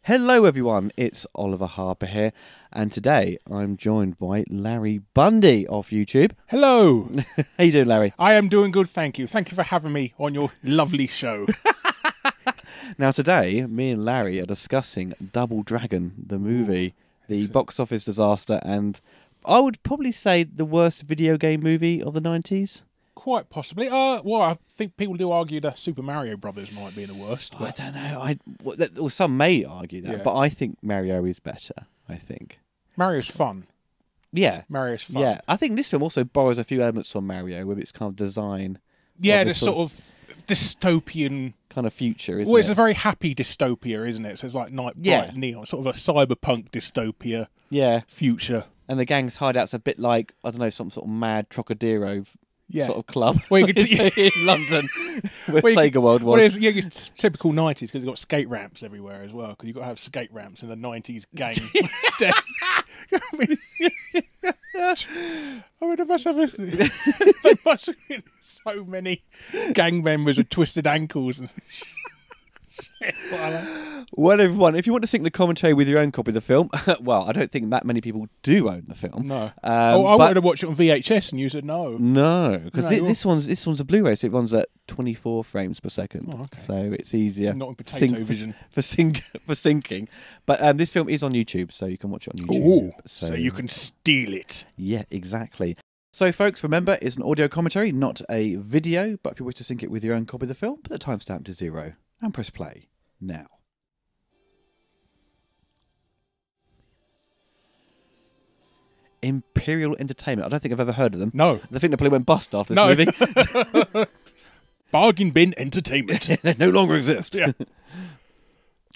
Hello everyone, it's Oliver Harper here, and today I'm joined by Larry Bundy of YouTube. Hello. How you doing, Larry? I am doing good, thank you. Thank you for having me on your lovely show. Now today, me and Larry are discussing Double Dragon, the movie, the box office disaster, and I would probably say the worst video game movie of the 90s. Quite possibly. Well, I think people do argue that Super Mario Brothers might be the worst. I don't know. Well, some may argue that, Yeah. but I think Mario is better. I think. Mario's fun. Yeah. Mario's fun. Yeah. I think this film also borrows a few elements from Mario with its kind of design. Yeah, of this sort of dystopian. Kind of future, isn't Well, it's it? a very happy dystopia, isn't it? So it's like night bright neon, sort of a cyberpunk dystopia. Yeah. Future. And the gang's hideout's a bit like, I don't know, some sort of mad Trocadero sort of club Well, you could in London, where Sega World was. Well, it's typical 90s because you've got skate ramps everywhere as well, because you've got to have skate ramps in the 90s gang. I mean, there must have been so many gang members with twisted ankles and shit. Well, everyone, if you want to sync the commentary with your own copy of the film, well, I don't think that many people do own the film. No. I wanted to watch it on VHS, and you said no. No, because this one's a Blu-ray, so it runs at 24 frames per second. Oh, okay. So it's easier. Not in potato vision. For syncing. But this film is on YouTube, so you can watch it on YouTube. Ooh, so you can steal it. Yeah, exactly. So, folks, remember, it's an audio commentary, not a video. But if you wish to sync it with your own copy of the film, put the timestamp to 0 and press play now. Imperial Entertainment. I don't think I've ever heard of them. No. I think they probably went bust after this movie. Bargain bin entertainment. They no longer exist. Yeah.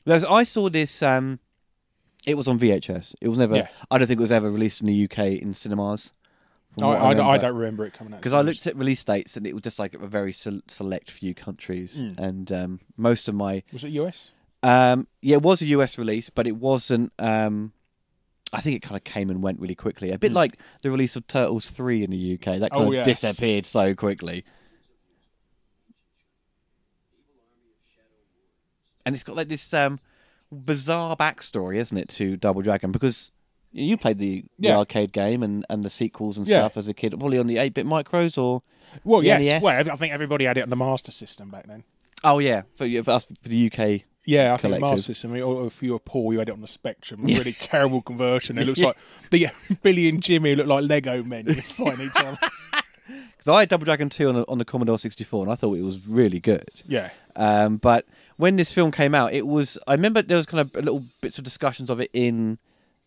Whereas I saw this, it was on VHS. It was never, I don't think it was ever released in the UK in cinemas. I don't remember it coming out. Because I looked at release dates and it was just like a very select few countries. And most of my... Was it US? Yeah, it was a US release, but it wasn't... I think it kind of came and went really quickly. A bit like the release of Turtles 3 in the UK. That kind of disappeared so quickly. And it's got like this bizarre backstory, isn't it, to Double Dragon? Because you played the arcade game and the sequels and stuff as a kid, probably on the 8-bit micros or the NES. Yes. Well, I think everybody had it on the Master System back then. Oh, yeah, for us, for the UK. Yeah, I think Master System. Or if you were poor, you had it on the Spectrum. A really terrible conversion. It looks like the Billy and Jimmy look like Lego men fighting each other. Because I had Double Dragon 2 on the Commodore 64, and I thought it was really good. Yeah. But when this film came out, it was... I remember there was kind of little bits of discussions of it in...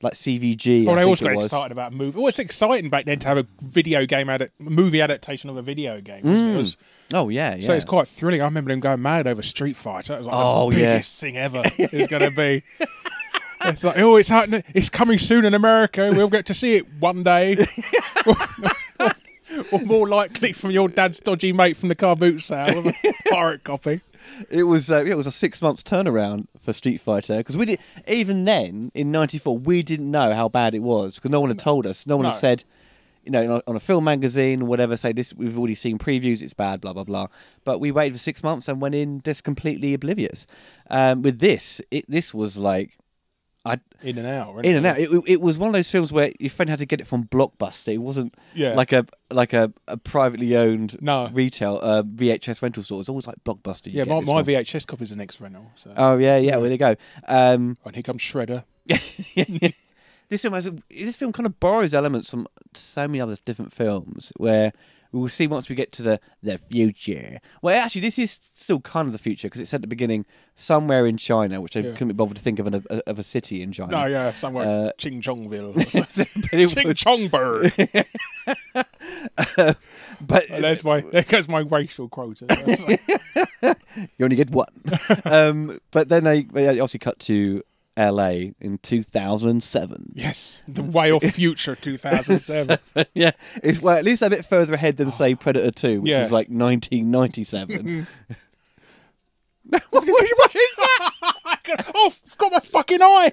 like CVG. Well, they always got excited about a movie. Well, it's exciting back then to have a video game movie adaptation of a video game. Wasn't it? It was, So it's quite thrilling. I remember them going mad over Street Fighter. It was like the biggest thing ever. It's going to be. It's like, it's happening. It's coming soon in America. We'll get to see it one day. Or more likely from your dad's dodgy mate from the car boot sale with a pirate copy. It was a 6 months turnaround for Street Fighter because we did even then in '94 we didn't know how bad it was because no one had told us. No one had said, on a film magazine or whatever, say this. We've already seen previews. It's bad, blah blah blah. But we waited for 6 months and went in just completely oblivious. With this, this was like. In and out. In and out. It was one of those films where your friend had to get it from Blockbuster. It wasn't like a privately owned retail VHS rental store. It's always like Blockbuster. Yeah, my VHS copy is the next rental. So. Oh yeah. Well, there you go. And here comes Shredder. This film kind of borrows elements from so many other different films where. We'll see once we get to the future. Well, actually, this is still kind of the future because it said at the beginning somewhere in China, which I couldn't be bothered to think of of a city in China. No, yeah, somewhere Ching Chongville. Ching Chongburg. But there goes my racial quota. You only get one. But then they obviously cut to LA in 2007. Yes, the way off future 2007. Yeah, it's at least a bit further ahead than say Predator 2, which was like 1997. What is that? Oh, I've got my fucking eye.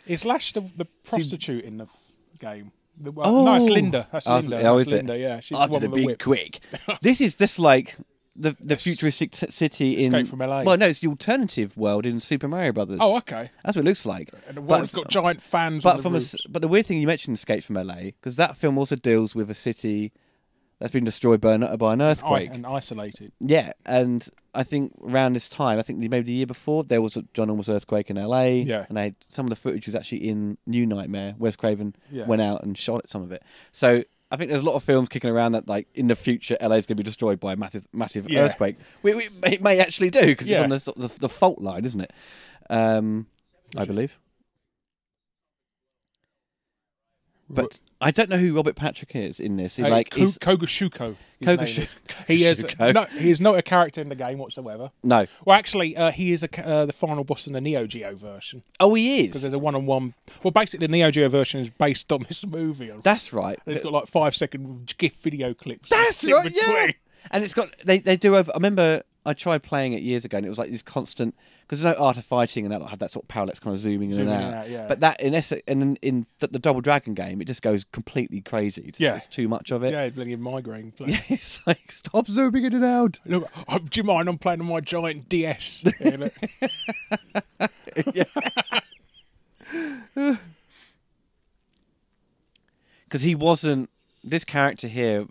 Is Lash the prostitute in the game? No, it's Linda. That's Linda. Oh, That's is Linda, it? yeah. She's After one the with the big whip. quick. This is just like the futuristic city in... Escape from LA. Well, no, it's the alternative world in Super Mario Brothers. Oh, okay. That's what it looks like. And the world's got giant fans on the roofs. But the weird thing you mentioned Escape from LA, because that film also deals with a city that's been destroyed by an earthquake. And isolated. Yeah, and I think around this time, I think maybe the year before, there was a John Almost earthquake in LA. Yeah. And some of the footage was actually in New Nightmare. Wes Craven Yeah. went out and shot some of it. So I think there's a lot of films kicking around that, like, in the future, LA is going to be destroyed by a massive Yeah. earthquake. It may actually do, because Yeah. it's on the fault line, isn't it? I believe. But I don't know who Robert Patrick is in this. He's Kogashuko. He is not a character in the game whatsoever. No. Well, actually, he is the final boss in the Neo Geo version. Oh, he is? Because there's a one-on-one... Well, basically, the Neo Geo version is based on this movie. That's right. It's got like 5-second GIF video clips. That's right, yeah. And it's got... They do over... I remember I tried playing it years ago, and it was like this constant... Because there's no Art of Fighting, and that had that sort of parallax kind of zooming in and out. Yeah. But that, in the Double Dragon game, it just goes completely crazy. It's too much of it. Yeah, bloody migraine. Yeah, it's like, stop zooming in and out. Look, do you mind? I'm playing on my giant DS. Because he wasn't... This character here...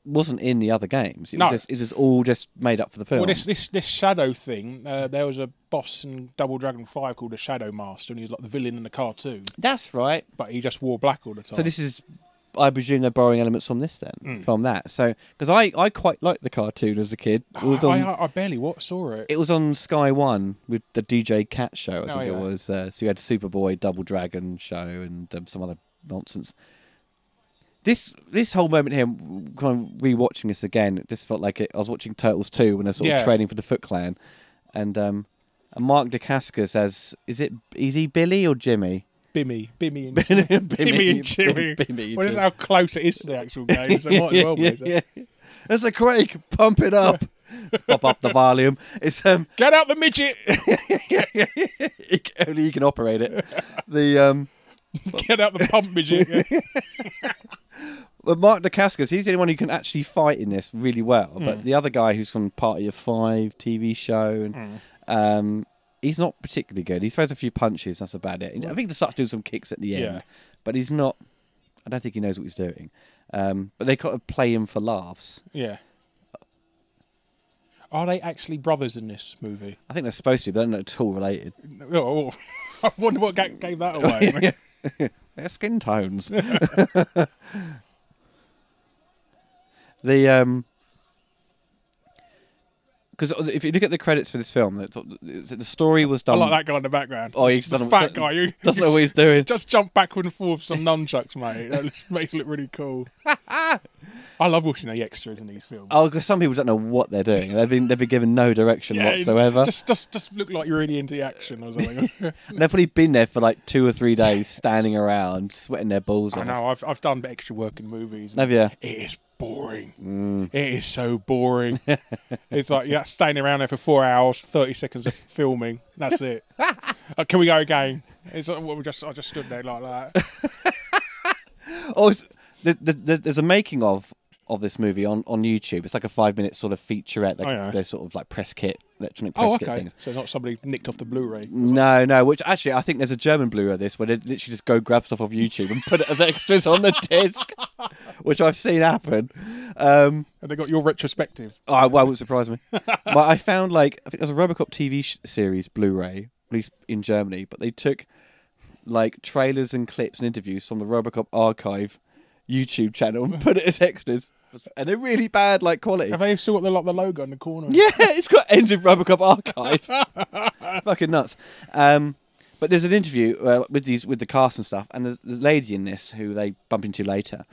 wasn't in the other games. It was all just made up for the film. Well, this shadow thing, there was a boss in Double Dragon 5 called the Shadow Master, and he was like the villain in the cartoon. That's right. But he just wore black all the time. So this is, I presume they're borrowing elements from this then, from that. So, because I quite liked the cartoon as a kid. It was I barely saw it. It was on Sky One with the DJ Cat show, I think yeah. it was. So you had Superboy, Double Dragon show, and some other nonsense. This whole moment here, kind of rewatching this again, it just felt like I was watching Turtles 2 when they're sort of training for the Foot Clan, and Mark Dacascos as is he Billy or Jimmy? Bimmy and Jimmy. Bimmy. Well, that's how close it is to the actual game. So might as well be. Yeah. There's a Craig, pump it up, pop up the volume. It's get out the midget. Only he can operate it. The get out the pump midget. But Mark Dacascos, he's the only one who can actually fight in this really well. But the other guy who's from Party of Five TV show, and he's not particularly good. He throws a few punches, that's about it. I think he starts doing some kicks at the end, but he's not... I don't think he knows what he's doing. But they kind of play him for laughs. Yeah. Are they actually brothers in this movie? I think they're supposed to be, but they're not at all related. Oh, I wonder what gave that away. Their skin tones. Because if you look at the credits for this film, the story was done... I like that guy in the background. Oh, he's the fat guy who doesn't know what he's doing. Just jump backward and forward with some nunchucks, mate. That makes it look really cool. I love watching the extras in these films. Oh, because some people don't know what they're doing. They've been given no direction whatsoever. Just look like you're really into the action or something. And they've probably been there for like 2 or 3 days, standing around, sweating their balls off. I know. I've done extra work in movies. Have you? It is boring. It is so boring. It's like you're standing around there for 4 hours, 30 seconds of filming. That's it. Can we go again? It's like, I just stood there like that. There's a making of this movie on YouTube. It's like a 5-minute sort of featurette. They're sort of like press kit, electronic press kit things. So not somebody nicked off the Blu-ray. No. Which actually, I think there's a German Blu-ray of this where they literally just go grab stuff off YouTube and put it as extras on the disc, which I've seen happen. And they got your retrospective. Oh, well, it wouldn't surprise me. But I found I think there's a RoboCop TV series Blu-ray, at least in Germany, but they took like trailers and clips and interviews from the RoboCop archive YouTube channel and put it as extras, and they're really bad quality. Have they still got the logo in the corner? Yeah, it's got Ends of RoboCop archive. Fucking nuts. But there's an interview with the cast and stuff, and the lady in this who they bump into later.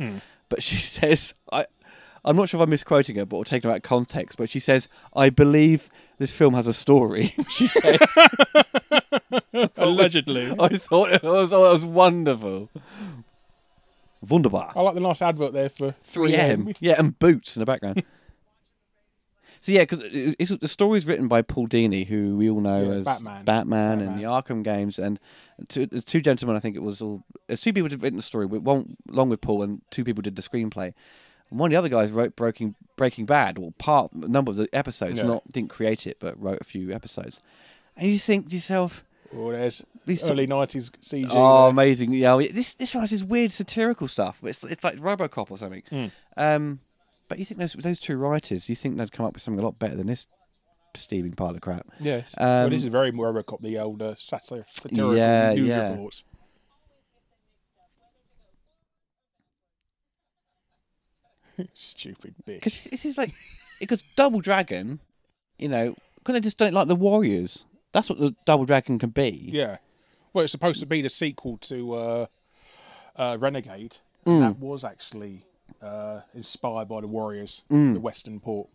But she says, I'm not sure if I'm misquoting her, but we'll take her out of context. But she says, "I believe this film has a story." She said, allegedly. I thought it was wonderful. Wunderbar. I like the nice advert there for 3M. Yeah, and boots in the background. So yeah, because the story's written by Paul Dini, who we all know as Batman and the Arkham games, and the two gentlemen. I think it was all. There's two people who've written the story, one along with Paul, and two people did the screenplay. And one of the other guys wrote Breaking Bad, or a number of the episodes. Didn't create it, but wrote a few episodes. And you think to yourself, "Oh, there's these early '90s CG." Oh, there. Amazing! Yeah, this writes this weird satirical stuff. It's like RoboCop or something. But you think those two writers, you think they'd come up with something a lot better than this steaming pile of crap? Yes. Well, this is very RoboCop, the old satirical news reports. Stupid bitch. Because this is like, because Double Dragon, because they just don't like the Warriors. That's what the Double Dragon can be. Yeah. Well, it's supposed to be the sequel to Renegade. And that was actually inspired by the Warriors, the Western port.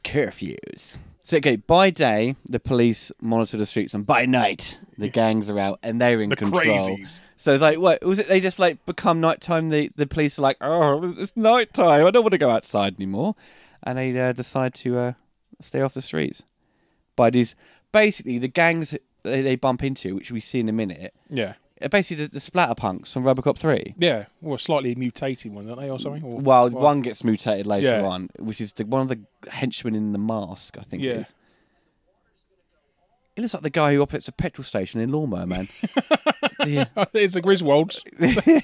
Curfews. So, okay, by day, the police monitor the streets, and by night, the gangs are out, and they're in control. Crazies. So it's like, what was it? They just like become nighttime. The police are like, oh, it's nighttime. I don't want to go outside anymore, and they decide to stay off the streets. By these, basically, the gangs they bump into, which we see in a minute. Yeah. Basically, the splatterpunks from RoboCop 3. Yeah, or slightly mutated one, aren't they, or something? One gets mutated later on, which is one of the henchmen in The Mask, I think it is. It looks like the guy who operates a petrol station in Lawnmower Man. It's the Griswolds.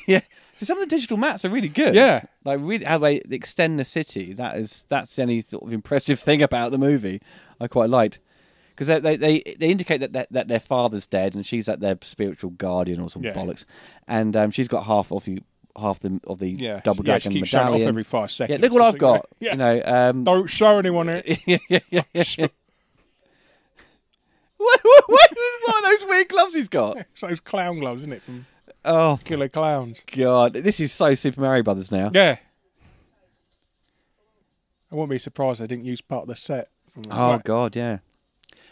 Yeah. So some of the digital maps are really good. Yeah. Like really how they extend the city. That's the only sort of impressive thing about the movie I quite liked. Because they indicate that their father's dead, and she's like their spiritual guardian or some bollocks, and she's got half of the Double Dragon keeps medallion. showing off every 5 seconds. Yeah, look what I've got. Yeah. Don't show anyone it. Yeah. What are those weird gloves he's got? It's those clown gloves, isn't it? From Killer Clowns. God, this is so Super Mario Brothers now. Yeah. I wouldn't be surprised they didn't use part of the set. God, yeah.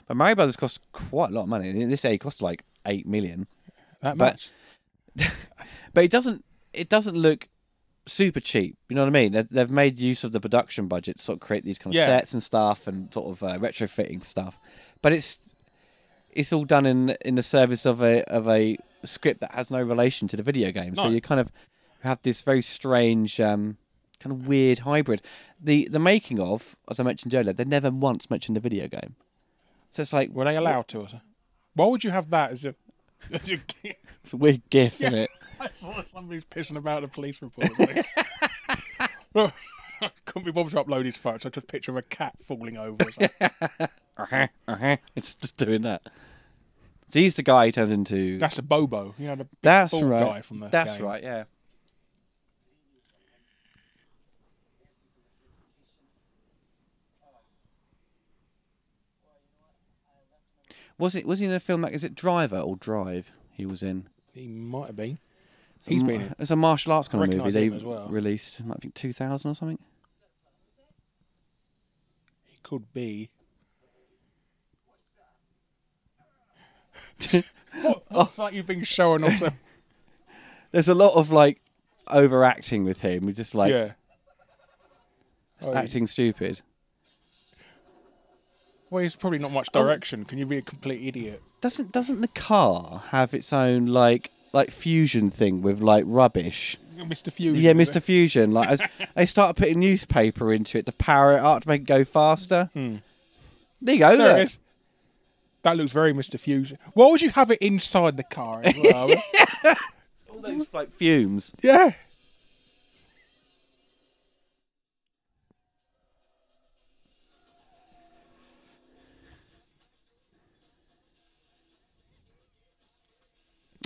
But Mario Brothers cost quite a lot of money. In this day, it cost like 8 million. That much? But it doesn't look super cheap. You know what I mean? They've made use of the production budget to sort of create these kind of sets and stuff, and sort of retrofitting stuff. But it's all done in the service of a script that has no relation to the video game. No. So you kind of have this very strange, kind of weird hybrid. The making of, as I mentioned earlier, they never once mentioned the video game. So it's like, were they allowed to? Why would you have that as a It's a weird gif, isn't it? I saw somebody's pissing about a police report. Couldn't be bothered to upload his photo, so I took a picture of a cat falling over. It's just doing that. So he's the guy who turns into... That's a Bobo. You know, the That's bald right. guy from the That's game. right, yeah. Was he in a film like, is it Driver or Drive he was in? He might have been. He's been in. It's a martial arts kind of movie they released in, I think, 2000 or something. He could be. It's like you've been showing off them. There's a lot of like overacting with him. We're just like acting stupid. Well, he's probably not much direction. Can you be a complete idiot? Doesn't the car have its own like fusion thing with like rubbish? Mr. Fusion. Yeah, Mr. Fusion. Like as they started putting newspaper into it to power it up to make it go faster. There you go. There it is. That looks very Mr. Fusion. Why would you have it inside the car as well? All those like fumes. Yeah.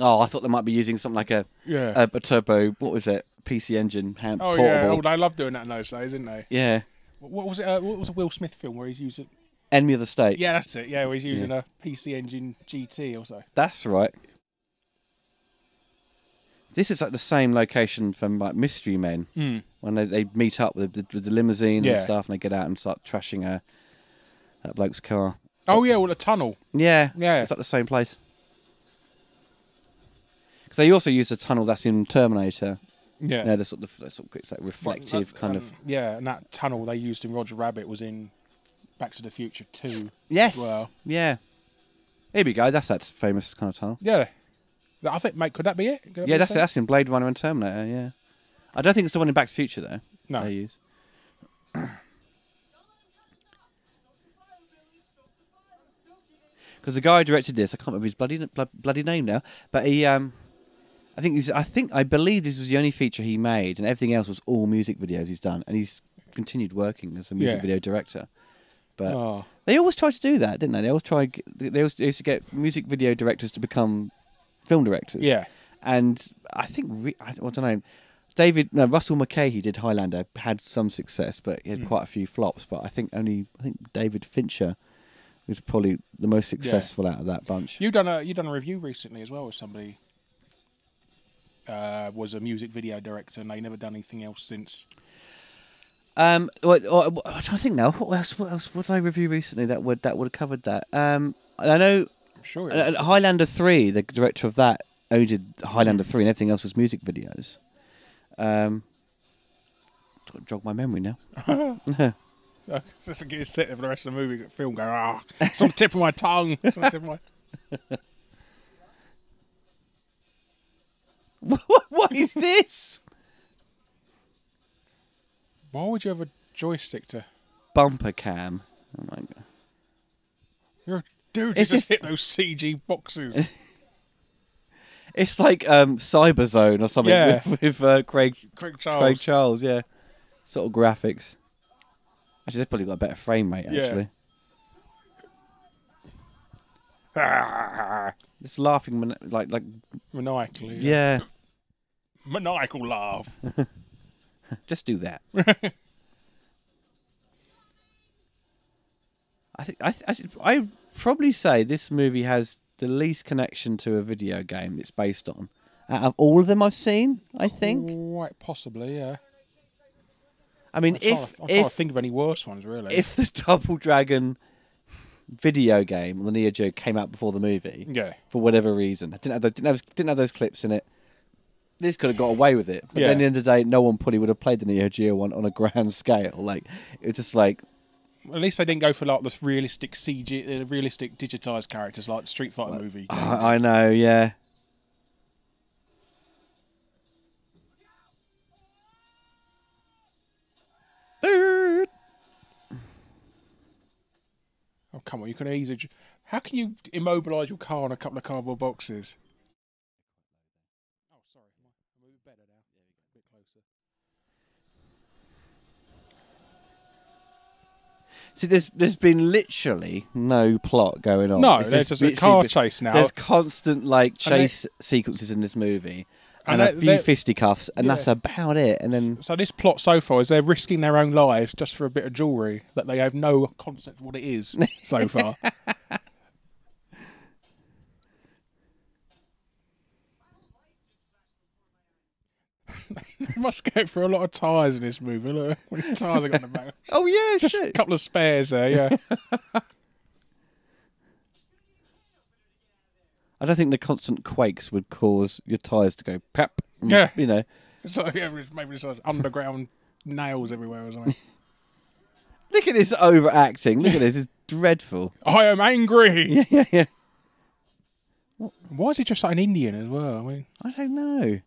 Oh, I thought they might be using something like a turbo. What was it? PC engine portable. Yeah. Oh, they love doing that in those days, didn't they? Yeah. What was it? What was a Will Smith film where he's using? Enemy of the State. Yeah, that's it. Yeah, where he's using a PC engine GT or so. That's right. This is like the same location from like Mystery Men when they meet up with the limousine and stuff, and they get out and start trashing that bloke's car. Oh yeah, well the tunnel. Yeah, Yeah. it's like the same place. Because they also used a tunnel that's in Terminator. Yeah. Yeah, the sort of it's that reflective kind of. Yeah, and that tunnel they used in Roger Rabbit was in Back to the Future 2. Yes. As well. Yeah. Here we go. That's that famous kind of tunnel. Yeah. I think, mate, could that be it? Yeah, that's in Blade Runner and Terminator. Yeah. I don't think it's the one in Back to the Future though. No. They use. Because the guy who directed this, I can't remember his bloody name now, but he, I believe this was the only feature he made, and everything else was all music videos he's done, and he's continued working as a music video director. But they always tried to do that, didn't they? They always used to get music video directors to become film directors. Yeah. And I think I don't know. Russell McKay, he did Highlander, had some success, but he had quite a few flops. But I think David Fincher was probably the most successful out of that bunch. You done a review recently as well with somebody. Was a music video director, and they never done anything else since. I'm trying to think now. What else? What did I review recently that would have covered that? I know. I'm sure. Highlander 3. The director of that only did Highlander 3, and everything else was music videos. Got to jog my memory now. Just to get you set for the rest of the movie, the film going, it's on the tip of my tongue. It's on the tip of my... What is this? Why would you have a joystick to... Bumper cam. Oh my god. You're a dude who just hit those CG boxes. It's like Cyberzone or something with Craig Charles, yeah. Sort of graphics. Actually, they've probably got a better frame rate, actually. Yeah. It's laughing like maniacally. Yeah. Maniacal laugh. Just do that. I'd probably say this movie has the least connection to a video game it's based on out of all of them I've seen. I think quite possibly, yeah. I mean, I'm trying to think of any worse ones, really. If the Double Dragon video game on the Neo Geo came out before the movie, for whatever reason, didn't have those clips in it, this could have got away with it. But then at the end of the day, no one probably would have played the Neo Geo one on a grand scale. Like, it's just like... At least they didn't go for like the realistic CG, realistic digitized characters like the Street Fighter movie. I know, yeah. Oh, come on, you can easily... How can you immobilise your car on a couple of cardboard boxes? Oh, sorry. I'll move better now. A bit closer. See, there's been literally no plot going on. No, there's just a car chase now. There's constant like chase sequences in this movie, and a few fisticuffs, and that's about it. And then so this plot so far is they're risking their own lives just for a bit of jewellery that they have no concept of what it is so far. Must go through a lot of tyres in this movie. Look, how many tyres I got in the back. Oh yeah, just shit. A couple of spares there, yeah. I don't think the constant quakes would cause your tyres to go pep. Yeah, you know. So yeah, maybe it's underground nails everywhere or something. Look at this overacting. Look at this. It's dreadful. I am angry. Yeah. Why is he just like an Indian as well? I mean, I don't know.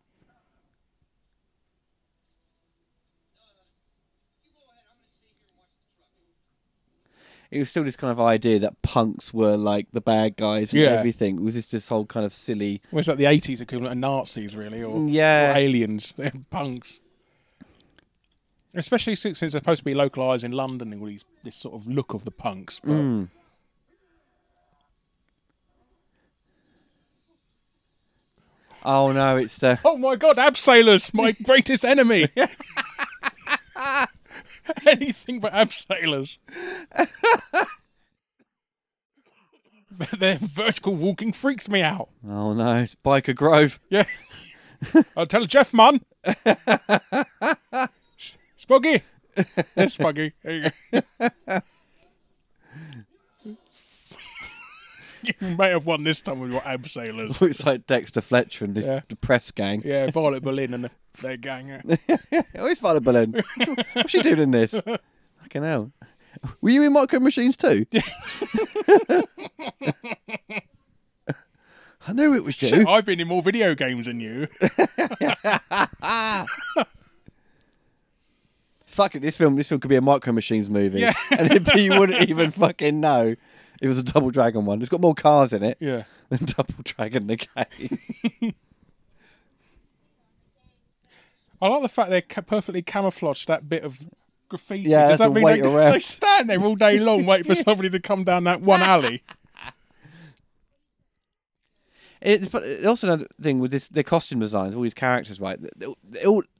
It was still this kind of idea that punks were like the bad guys and everything. It was just this whole kind of silly... Well, it's like the 80s equivalent of Nazis, really, or aliens. They're punks. Especially since it's supposed to be localised in London and all this sort of look of the punks. But... Oh no, it's the... Oh my god, abseilers, my greatest enemy! Anything but abseilers. Their vertical walking freaks me out. Oh no, it's Biker Grove. Yeah. I'll tell Jeff, man. Spuggy. There's Spuggy. There you go. You may have won this time with your abseilers. Looks like Dexter Fletcher and the press gang. Yeah, Violet Berlin and their gang. Yeah. Where's Violet Berlin? What's she doing in this? Fucking hell. Were you in Micro Machines too? I knew it was you. Shit, I've been in more video games than you. Fuck it, this film could be a Micro Machines movie. Yeah. And you wouldn't even fucking know it was a Double Dragon one. It's got more cars in it Yeah. than Double Dragon the game. I like the fact they perfectly camouflaged that bit of graffiti. Yeah, Does that to mean wait around. they stand there all day long waiting for somebody to come down that one alley? It's also another thing with their costume designs, all these characters, right?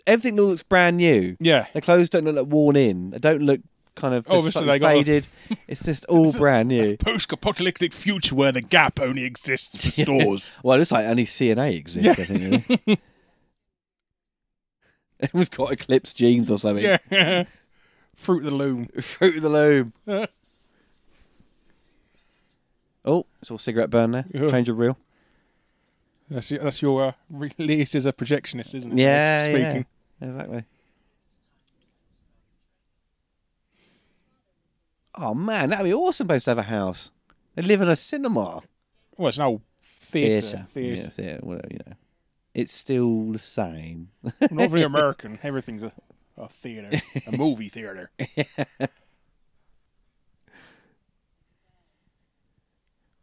Everything looks brand new. Yeah. Their clothes don't look like worn in. They don't look kind of just Obviously faded. It's just all brand new. Post-apocalyptic future where the Gap only exists for stores. Well, it looks like only CNA exists, I think. Really. Everyone's got Eclipse jeans or something. Yeah. Fruit of the Loom. Fruit of the Loom. Oh, it's all cigarette burn there. Yeah. Change of reel. That's your release as a projectionist, isn't it? Yeah, Speaking. Yeah, exactly. Oh man, that'd be an awesome place to have a house. They live in a cinema. Well, it's an old theatre. Yeah, theatre, whatever, you know. It's still the same. Not very American. Everything's a theatre, a movie theatre.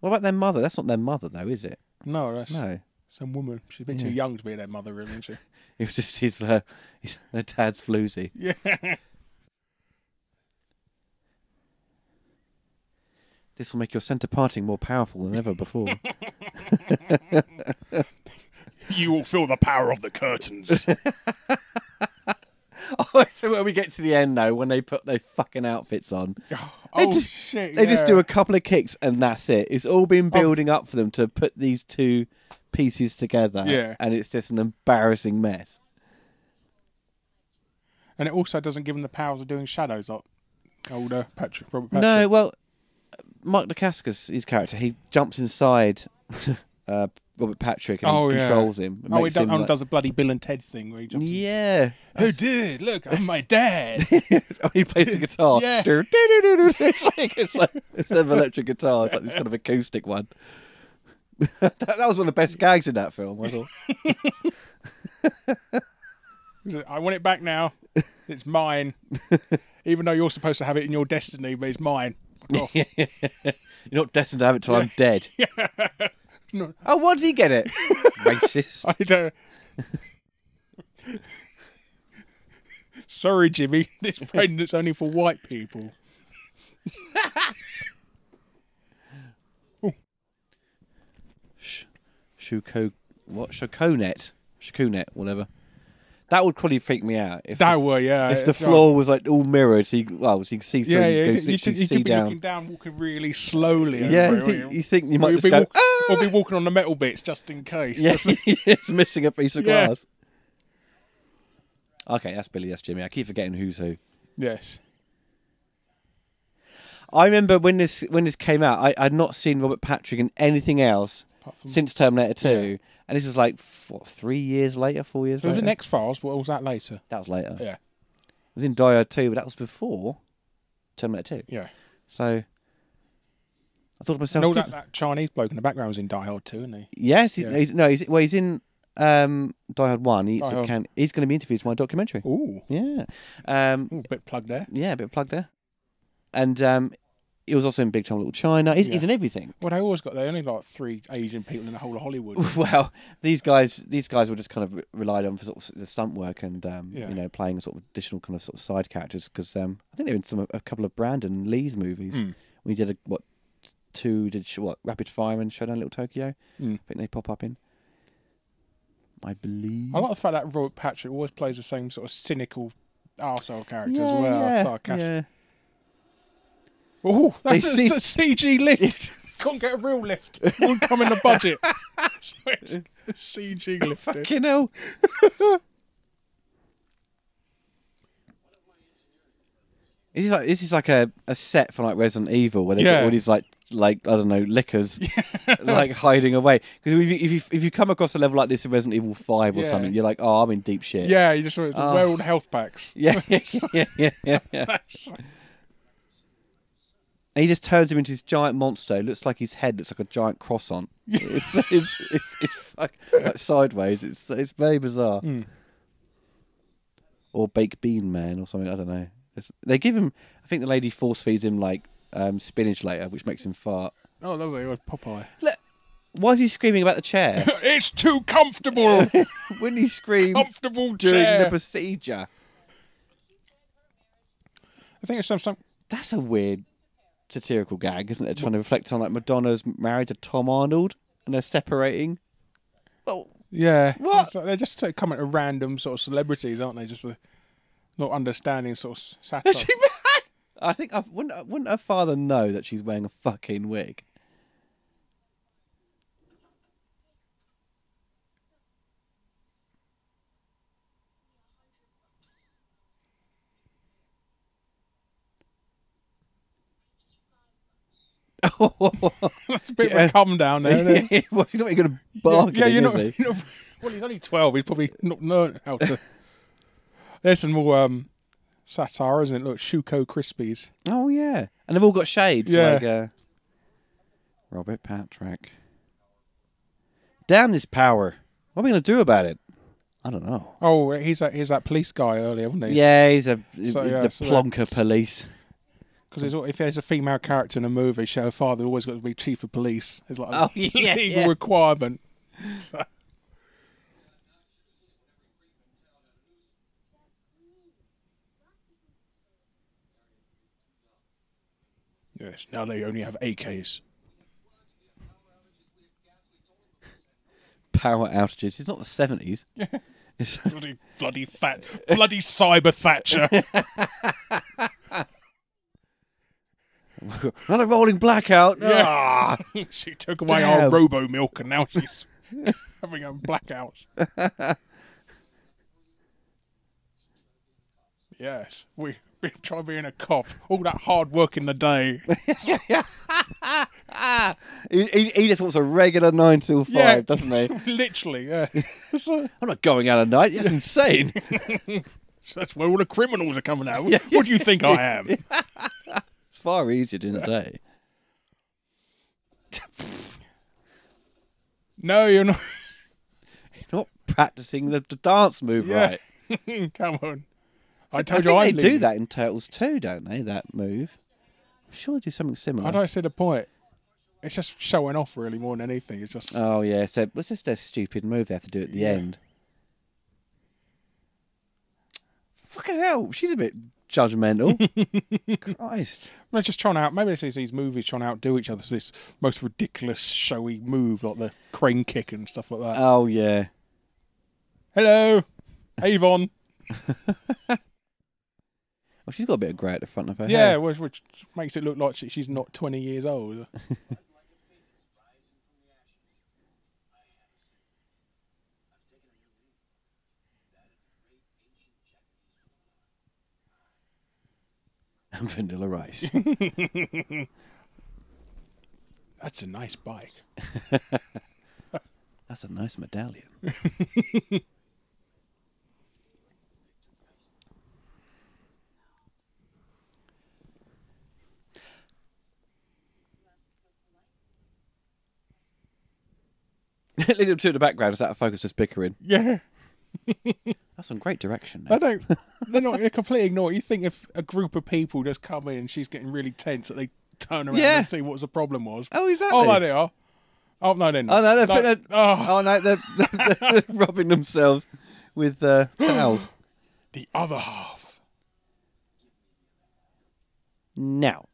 What about their mother? That's not their mother, though, is it? No, that's No. some woman. She's a bit too young to be their mother, really, isn't she? It was just their dad's floozy. Yeah. This will make your centre parting more powerful than ever before. You will feel the power of the curtains. Oh, so when we get to the end, though, when they put their fucking outfits on. Shit. They just do a couple of kicks and that's it. It's all been building up for them to put these two pieces together. Yeah. And it's just an embarrassing mess. And it also doesn't give them the powers of doing shadows like Robert Patrick. No, well, Mike Dacascos, his character, he jumps inside Robert Patrick and controls him. And he does a bloody Bill and Ted thing where he jumps in. Yeah. Oh, dude, look, I'm my dad. He plays the guitar. Yeah. It's like instead of electric guitar, it's like this kind of acoustic one. that was one of the best gags in that film, I thought. I want it back now. It's mine. Even though you're supposed to have it in your destiny, but it's mine. You're not destined to have it till I'm dead. No. Oh, why did he get it? Racist. I don't. Sorry, Jimmy. This pregnant's only for white people. Shakunet, whatever. That would probably freak me out. If If the floor was like all mirrored, so you can see through. You see could be down. looking down, walking really slowly. Yeah, you think you might just go. Or be walking on the metal bits just in case. Yeah, it's missing a piece of glass. Okay, that's Billy, that's Jimmy. I keep forgetting who's who. Yes. I remember when this came out, I'd not seen Robert Patrick in anything else since Terminator 2. Yeah. And this was like 3 years later, 4 years later. It was in X-Files, but was that later? That was later. Yeah. It was in Die Hard 2, but that was before Terminator 2. Yeah. So I thought to myself... No, that Chinese bloke in the background was in Die Hard 2, isn't he? Yes. He's in Die Hard 1. He's going to be interviewed for my documentary. Ooh. Yeah. A bit plug there. Yeah, a bit of plug there. And he was also in Big Time Little China. He's in everything. Well, they always got... They're only like 3 Asian people in the whole of Hollywood. Well, these guys were just kind of relied on for sort of the stunt work and playing sort of additional kind of sort of side characters because I think they were in a couple of Brandon Lee's movies. We did Rapid Fire and Showdown Little Tokyo. I think they pop up in. I believe. I like the fact that Robert Patrick always plays the same sort of cynical arsehole character as well. Sarcastic. Yeah. Oh, that's a CG lift. Can't get a real lift. Won't come in the budget. So it's CG lift. Fucking hell. This is like a set for like Resident Evil where they got all these like like, I don't know, liquors, like hiding away. Because if you come across a level like this in Resident Evil 5 or something, you're like, oh, I'm in deep shit. Yeah, you just wear all the health packs. Yeah. And he just turns him into this giant monster. It looks like his head looks like a giant croissant. It's like sideways. It's very bizarre. Or baked bean man or something. I don't know. They give him. I think the lady force feeds him like spinach later, which makes him fart. Oh, lovely. It was Popeye. Look, why is he screaming about the chair? It's too comfortable. Wouldn't he scream Comfortable during chair. the procedure? I think it's some. That's a weird satirical gag, isn't it? Trying to reflect on like Madonna's married to Tom Arnold and they're separating. Well, Yeah. what? So they're just coming to random sort of celebrities, aren't they? Just not understanding sort of satire. I think wouldn't her father know that she's wearing a fucking wig? That's a bit of a come down there. Isn't it? Well, he's not really going to bargain, Yeah, you're is he? well, he's only 12. He's probably not learned how to. There's some more satire, isn't it? Look, Shuko Krispies. Oh yeah, and they've all got shades. Yeah. Like Robert Patrick. Damn this power! What are we going to do about it? I don't know. Oh, he's that police guy earlier, wasn't he? Yeah, he's the So plonker police. Because if there's a female character in a movie, her father always got to be chief of police. It's like Oh, a yeah, legal yeah. requirement. Yes, now they only have AKs. Power outages. It's not the 70s. It's bloody cyber Thatcher. not a rolling blackout. Yeah. Ah. She took away Damn. our robo milk and now she's having her blackouts. Yes, we try being a cop. All that hard work in the day. he just wants a regular 9 till 5, Yeah. doesn't he? Literally, yeah. I'm not going out at night. That's insane. So that's where all the criminals are coming out. Yeah. What do you think I am? It's far easier during the day. No, you're not. You're not practicing the dance move Yeah. right. Come on. I I told think you they I'd do leave. that in Turtles too, don't they? That move. I'm sure they do something similar. I don't see the point. It's just showing off really more than anything. It's just Oh yeah, so what's this their stupid move they have to do at the end? Fucking hell, she's a bit judgmental. Christ. they're just trying out. Maybe it's these movies trying to outdo each other. So this most ridiculous, showy move like the crane kick and stuff like that. Oh yeah. Hello, Avon. Well, she's got a bit of grey at the front of her Yeah, hair. which makes it look like she's not 20 years old. And vanilla rice. That's a nice bike. That's a nice medallion. Lead them to the background, it's out of focus, just bickering. Yeah. That's some great direction. I don't. They're completely ignored. You think if a group of people just come in and she's getting really tense, that they turn around Yeah. and see what the problem was. Oh, exactly. Oh, there they are. Oh no, they're not. Oh no, Oh, no, they're rubbing themselves with towels. the other half. Now,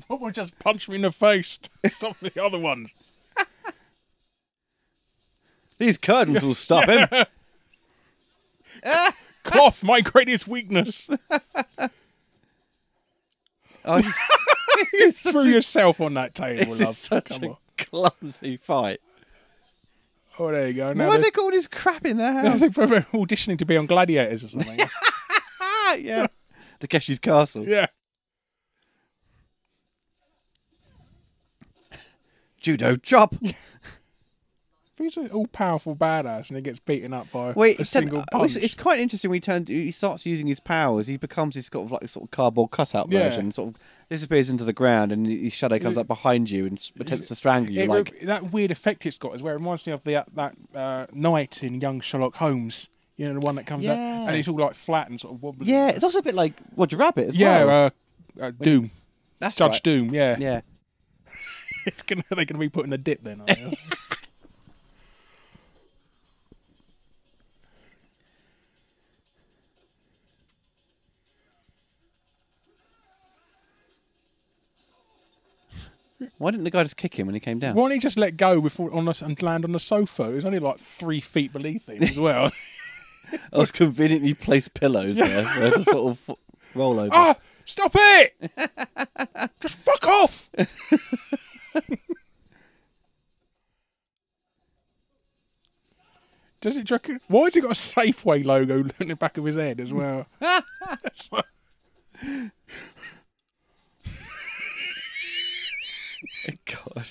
Someone just punched me in the face. Some of the other ones. these curtains will stop him. Cough, my greatest weakness. Oh, You threw yourself on that table, this love. is such Come a on. clumsy fight. Oh, there you go. Why have they got all this crap in their house? They're auditioning to be on Gladiators or something. Yeah. Takeshi's Castle. Yeah. Judo chop. He's an all-powerful badass, and he gets beaten up by a it's single punch. It's quite interesting when he starts using his powers. He becomes this sort of cardboard cutout version. Sort of disappears into the ground, and his shadow comes up behind you and attempts to strangle you. That weird effect it's got is where it reminds me of that night in Young Sherlock Holmes. You know, the one that comes out, and it's all like flat and sort of wobbly. Yeah, it's also a bit like Roger Rabbit as well. Yeah, Doom. That's Judge right. Doom. Yeah. Yeah. They're gonna be putting a dip then. Aren't they? Why didn't the guy just kick him when he came down? Why didn't he just let go and land on the sofa? It was only like 3 feet beneath him as well. I was conveniently placed pillows there to sort of roll over. Oh, stop it! Just fuck off! Does it? Why has he got a Safeway logo in the back of his head as well? God.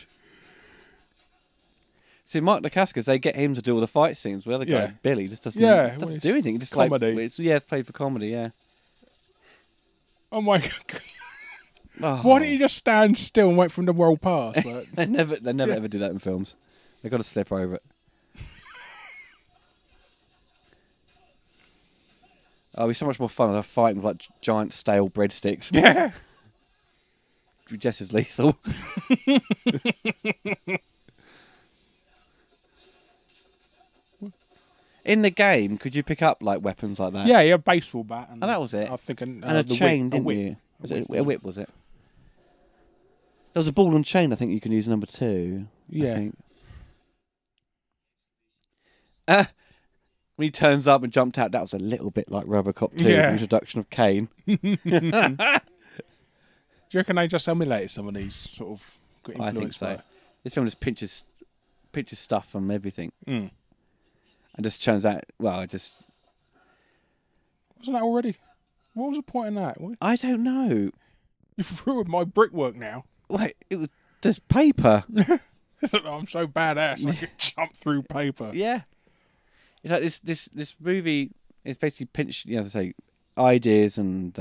See, Mark Dacascos, they get him to do all the fight scenes. Where the other guy, Billy, just doesn't do anything. Just comedy. It's played for comedy. Yeah. Oh my God. Why don't you just stand still and wait for him to roll past? They never ever do that in films. They've got to slip over it. Oh, it'd be so much more fun than fighting with like giant stale breadsticks. Yeah. Just as lethal. In the game, could you pick up like weapons like that? Yeah, a baseball bat. And that was it. I think and a chain, didn't you? Was it a whip? Was it? There was a ball and chain. I think you can use number 2. Yeah. I think. When he turns up and jumped out, that was a little bit like RoboCop 2, the introduction of Kane. Do you reckon they just emulated some of these sort of influence? I think so. This film just pinches stuff from everything. Mm. And just turns out, wasn't that already? What was the point in that? I don't know. You've ruined my brickwork now. Wait, it was just paper. I'm so badass, I could jump through paper. Yeah. You know, this movie is basically pinched, as I say, ideas and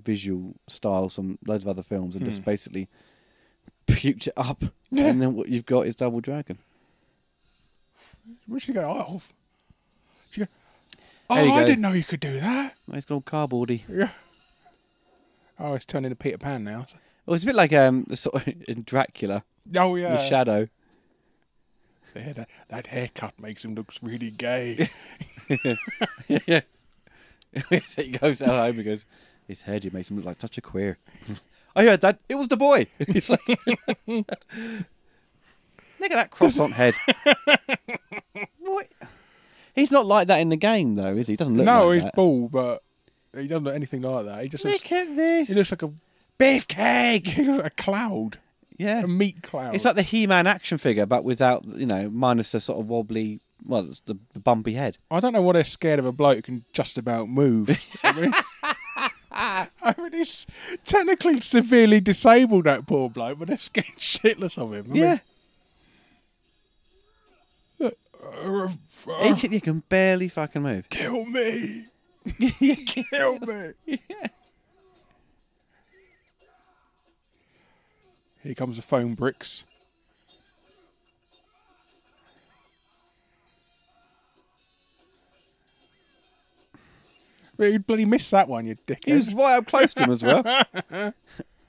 visual styles from loads of other films, and just basically puked it up, and then what you've got is Double Dragon. Where'd she go? I didn't know you could do that. It's all cardboardy. Yeah. Oh, it's turned into Peter Pan now. Well, it's a bit like sort of in Dracula. Oh yeah. The shadow. That haircut makes him look really gay. Yeah. So he goes out home and goes, his hairdo makes him look like such a queer. I heard that. It was the boy. He's like, look at that croissant head. What? He's not like that in the game, though, is he? He doesn't look like that. No, he's bald, but he doesn't look anything like that. He just look at this. He looks like a beefcake. He looks like a cloud. Yeah. A meat cloud. It's like the He-Man action figure, but without, minus the sort of wobbly, it's the bumpy head. I don't know why they're scared of a bloke who can just about move. I mean, he's technically severely disabled, that poor bloke, but they're scared shitless of him. Yeah. He can barely fucking move. Kill me. Kill me. Yeah. Here comes the foam bricks. But you bloody missed that one, you dickhead. He was right up close to him as well.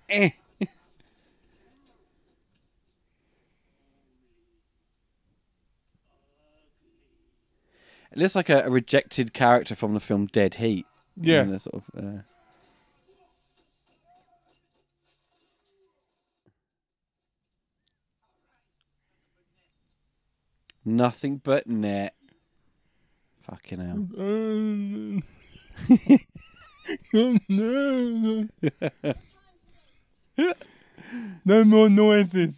It looks like a rejected character from the film Dead Heat. Yeah. Sort of, nothing but net. Fucking hell. No more noises.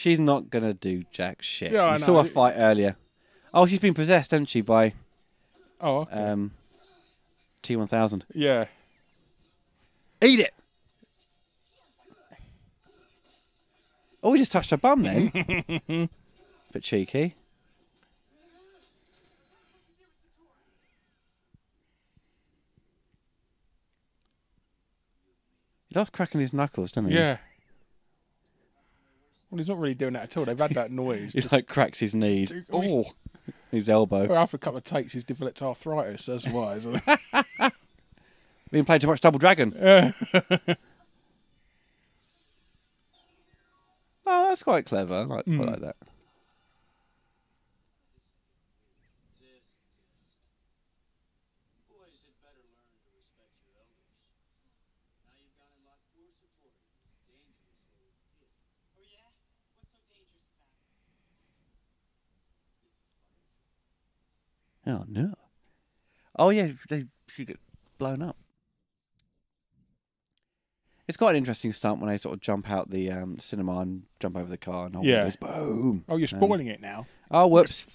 She's not going to do jack shit. Yeah, I we saw know. her fight earlier. Oh, she's been possessed, hasn't she, by okay. T-1000. Yeah. Eat it! Oh, we just touched her bum then. Bit cheeky. He loves cracking his knuckles, doesn't he? Yeah. Well, he's not really doing that at all. They've had that noise. He like cracks his knee. Oh, his elbow. Well, after a couple of takes, he's developed arthritis. That's why. Isn't it? Been playing too much Double Dragon. Oh, that's quite clever. I quite like that. Oh no! Oh yeah, she get blown up. It's quite an interesting stunt when they sort of jump out the cinema and jump over the car and goes boom. Oh, you're spoiling it now. Oh, whoops.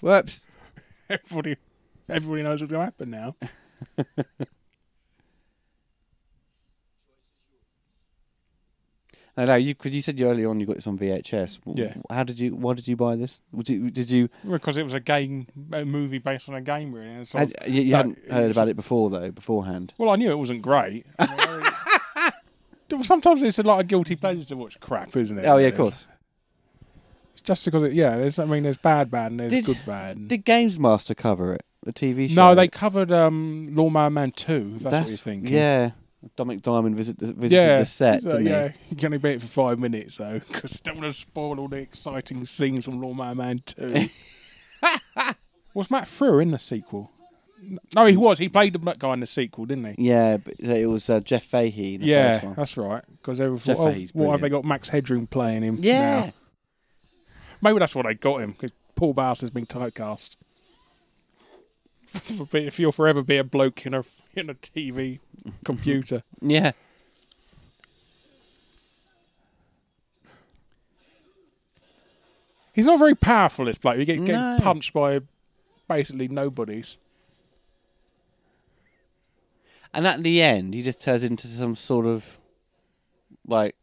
Everybody knows what's going to happen now. No, you said earlier on you got this on VHS. Yeah. Why did you buy this? Did you? Because it was a movie based on a game, really. And You hadn't heard about it beforehand. Well, I knew it wasn't great. Sometimes it's like a guilty pleasure to watch crap, isn't it? Oh yeah, of course. It's just because there's bad and there's good bad. Did Games Master cover it? The TV show? No, they covered Lawnmower Man 2, if that's what you're thinking. Yeah. Dominic Diamond visited the set, didn't he? Yeah, you can only be it for 5 minutes, though, because I don't want to spoil all the exciting scenes from Lawnmower Man 2. Was Matt Frewer in the sequel? No, he was. He played the black guy in the sequel, didn't he? Yeah, but it was Jeff Fahey in the first one. That's right. Because they thought, what have they got Max Headroom playing him now? Maybe that's why they got him, because Paul Bass has been typecast. If you'll forever be a bloke in a TV computer. Yeah. He's not very powerful, this bloke. He gets getting punched by basically nobodies. And at the end, he just turns into some sort of, like,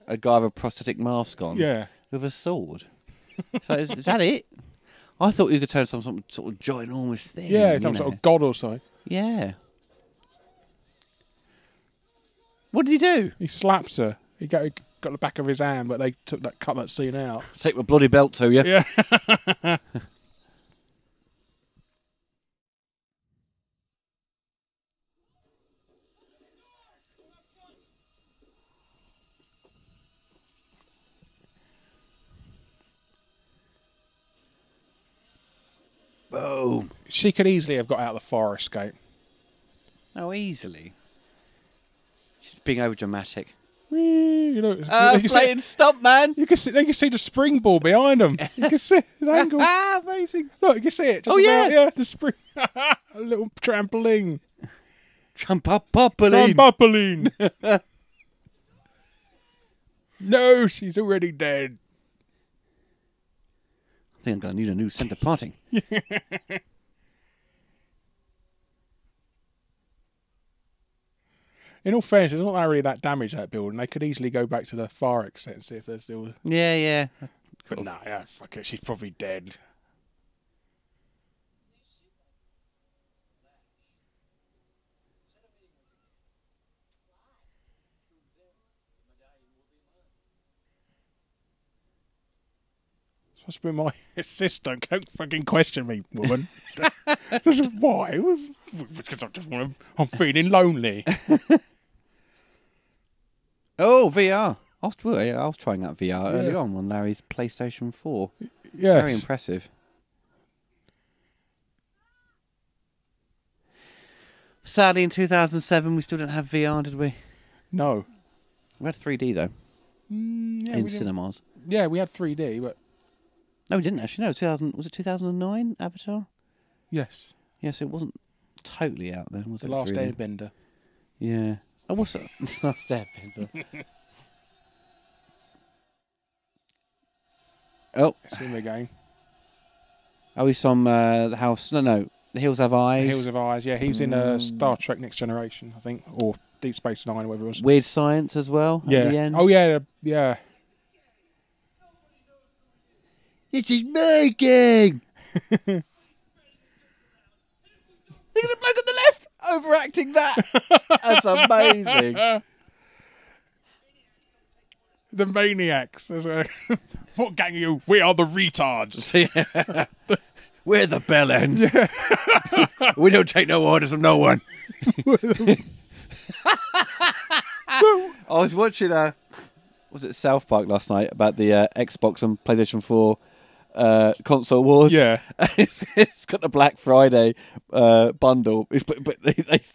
a guy with a prosthetic mask on. Yeah. With a sword. So is that it? I thought he was going to turn some sort of ginormous thing. Yeah, some sort of god or something. Yeah. What did he do? He slaps her. He got the back of his hand, but they cut that scene out. Take my bloody belt to you. Yeah. Boom. She could easily have got out of the fire escape. Oh, easily. She's being over dramatic. You know, playing stump, man. You can see the springboard behind them. You can see the angle. Amazing. Look, you can see it. Just yeah, the spring. A little trampoline. Trampoline. No, she's already dead. I think I'm going to need a new centre parting. In all fairness, it's not really that damaged, that building. They could easily go back to the fire exit and see if there's still... Yeah. But no, fuck it. She's probably dead. Supposed to be my assistant. Don't fucking question me, woman. Why? Because I'm feeling lonely. Oh, VR. I was trying out VR early on Larry's PlayStation 4. Yes. Very impressive. Sadly, in 2007, we still didn't have VR, did we? No. We had 3D, though. In cinemas. Yeah, we had 3D, but... No, we didn't actually. No, was it 2009, Avatar? Yes. Yes, it wasn't totally out then, was it? The Last 3D? Airbender. Yeah. Oh, what's that? Last Airbender. Oh, It's him again. oh, he's from the house. No, The Hills Have Eyes. The Hills of Eyes. Yeah, he was in Star Trek Next Generation, I think, or Deep Space Nine, or whatever it was. Weird Science as well. Yeah. At the end. Oh yeah, yeah. This is making. Look at the bloke on the left overacting that. That's amazing. The Maniacs. What gang are you? We are the retards. We're the bellends. Yeah. We don't take no orders from no one. I was watching was it South Park last night about the Xbox and PlayStation 4 console wars. Yeah. It's got the Black Friday bundle, but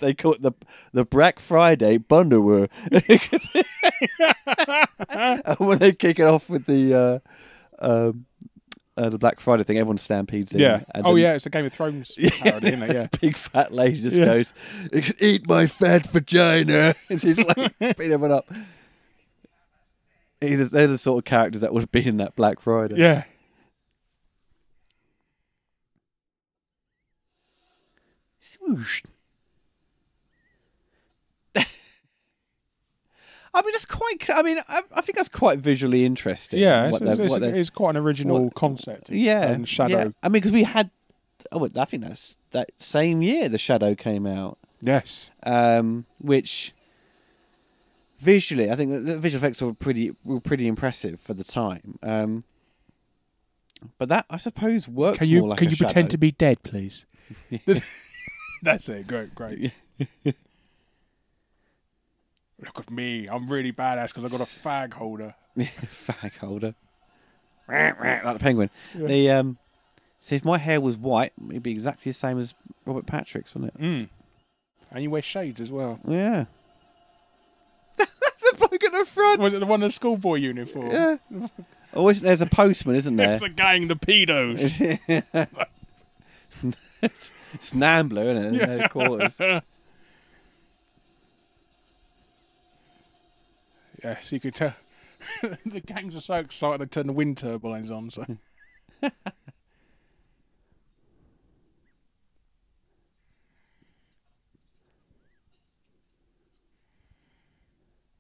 they call it the Black Friday bundle. And when they kick it off with the Black Friday thing, everyone stampedes in. Yeah. And Yeah, it's a Game of Thrones parody, isn't it? Yeah. Big fat lady just goes, "Eat my fat vagina," and she's like beating everyone up. They're the sort of characters that would be in that Black Friday. Yeah. Swoosh. I mean, that's quite. I mean, I think that's quite visually interesting. Yeah, it's quite an original concept. Yeah, and Shadow. Yeah. I mean, because we had. Oh, I think that's that same year the Shadow came out. Yes. Which visually, I think the visual effects were pretty impressive for the time. But that, I suppose, works more like a Can you Shadow. pretend to be dead, please? That's it. Great. Look at me. I'm really badass because I've got a fag holder. Fag holder. Like the penguin. Yeah. See, if my hair was white, it'd be exactly the same as Robert Patrick's, wouldn't it? Mm. And you wear shades as well. Yeah. The bloke at the front. Was it the one in the schoolboy uniform? Yeah. Oh, there's a postman, isn't there? It's the gang, the pedos. It's Nambler, isn't it? Yeah. Headquarters. Yeah, so you could tell the gangs are so excited they turn the wind turbines on. So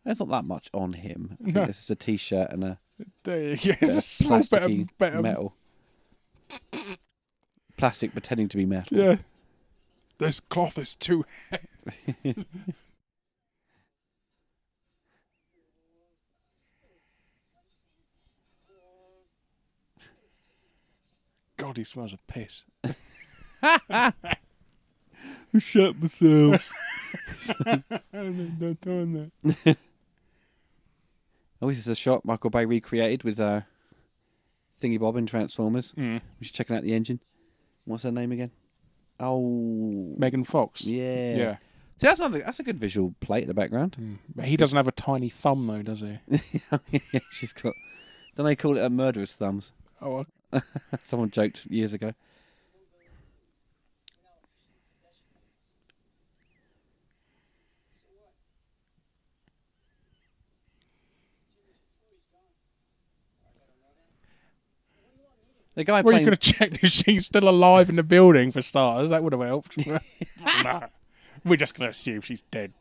There's not that much on him. I think No. it's just a t-shirt and a it's a small bit of metal. Plastic pretending to be metal. Yeah. This cloth is too God, he smells of piss. I shut myself. Don't do that. Oh, this is a shot Michael Bay recreated with Thingy Bob in Transformers. Mm. We're just checking out the engine. What's her name again? Oh, Megan Fox. yeah. Yeah. See, that's a good visual plate in the background. But he doesn't have a tiny thumb though, does he? Yeah, she's got. Don't they call it a murderous thumbs? Oh, Someone joked years ago. The guy well, playing... you could have checked if she's still alive in the building for starters. That would have helped. No. We're just going to assume she's dead.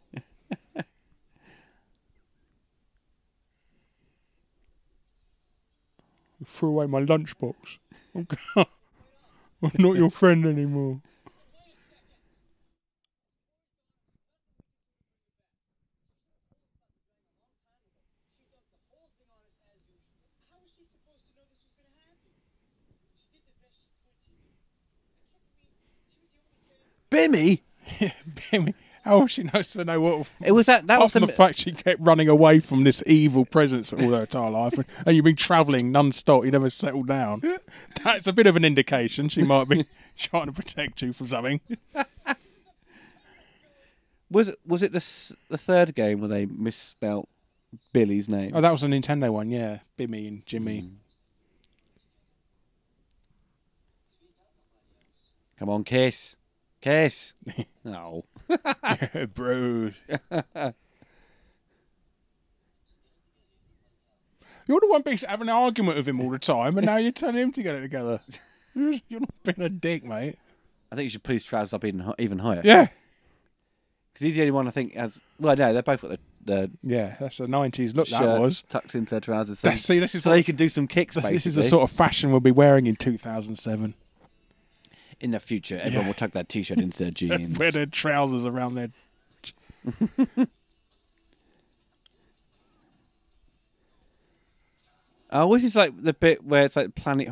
You threw away my lunchbox. I'm not your friend anymore. Bimmy? How was she supposed to know what? It was that Apart was from the fact she kept running away from this evil presence all her entire life, and you've been travelling non-stop, you never settled down. That's a bit of an indication she might be trying to protect you from something. Was it the third game where they misspelt Billy's name? Oh, that was a Nintendo one, yeah. Bimmy and Jimmy. Come on, kiss. Kiss. No. Bros. You're the one having an argument with him all the time, and now you're telling him to get it together. You're not being a dick, mate. I think you should put his trousers up even higher. Yeah. Because he's the only one I think has... Well, no, they're both got the yeah, that's a 90s look, shirts that was. tucked into their trousers. This is so they could do some kicks, basically. This is the sort of fashion we'll be wearing in 2007. In the future, everyone will tuck that T-shirt into their jeans. Wear their trousers around their... Oh, this is like the bit where it's like Planet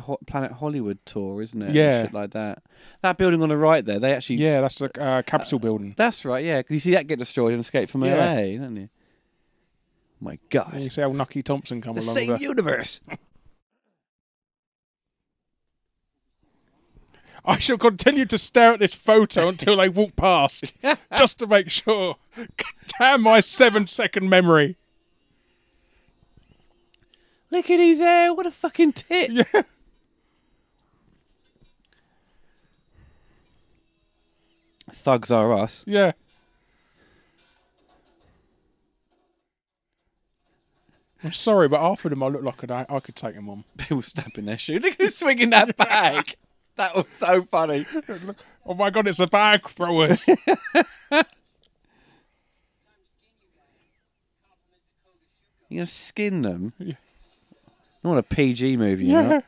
Hollywood tour, isn't it? Yeah. Shit like that. That building on the right there, they actually... Yeah, that's the Capitol building. That's right, yeah. Because you see that get destroyed in Escape from LA, don't you? My God. And you see how Nucky Thompson come the along. Same universe. I shall continue to stare at this photo until they walk past, just to make sure. Damn my 7-second memory. Look at his hair. What a fucking tit. Yeah. Thugs Are Us. Yeah. I'm sorry, but half of them I look like I could take them on. People stabbing their shoe. Look at him swinging that bag. That was so funny. Oh my God, it's a bag throwers. You're going to skin them? Yeah. Not a PG movie, you Yeah. know?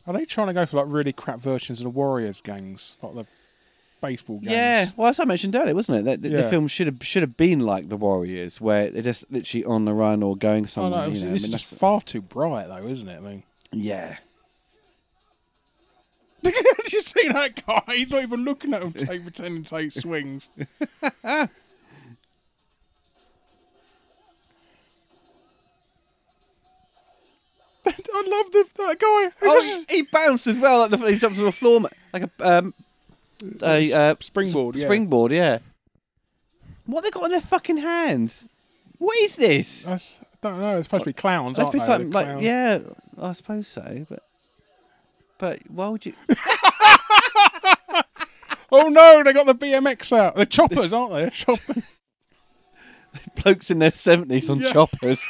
Are they trying to go for like really crap versions of the Warriors gangs, like the baseball gangs? Yeah, well, as I mentioned earlier, wasn't it? The Yeah. film should have been like the Warriors, where they're just literally on the run or going Oh somewhere. no, this is just far too bright, though, isn't it? I mean, yeah. did you see that guy? He's not even looking at him, pretending to take swings. I love that guy. Oh, he bounced as well. Like he's up to the floor, like a springboard. Yeah. Springboard, yeah. What they got on their fucking hands? What is this? I don't know. It's supposed to be clowns, That's aren't they? something The like, clowns. yeah, I suppose so. But why would you? Oh no, they got the BMX out. The choppers, aren't they? Choppers. Blokes in their 70s on Yeah. choppers.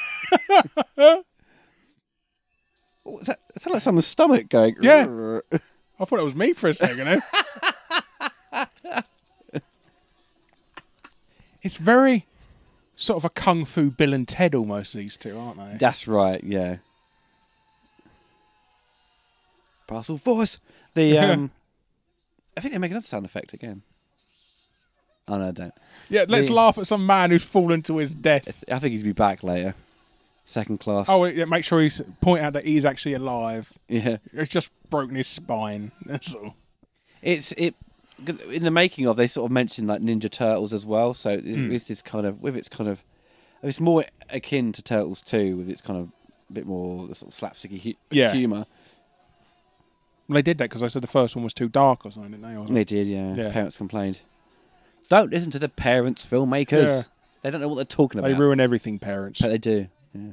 What's that? Is that like someone's stomach going? Yeah. I thought it was me for a second. Eh? It's very sort of a Kung Fu Bill and Ted almost, these two, aren't they? That's right, yeah. Parcel Force. The I think they make another sound effect again. Oh no, I don't. Yeah, let's laugh at some man who's fallen to his death. I think he's be back later. Second class. Oh, yeah, make sure he's point out that he's actually alive. Yeah. It's just broken his spine. That's all. In the making of, they sort of mentioned like Ninja Turtles as well. So it's this kind of it's more akin to Turtles 2 with its kind of a bit more the sort of slapsticky humour. Well, they did that because I said the first one was too dark or something, didn't they? Or They did, yeah. Parents complained. Don't listen to the parents, filmmakers. Yeah. They don't know what they're talking about. They ruin everything, parents. But they do. Yeah.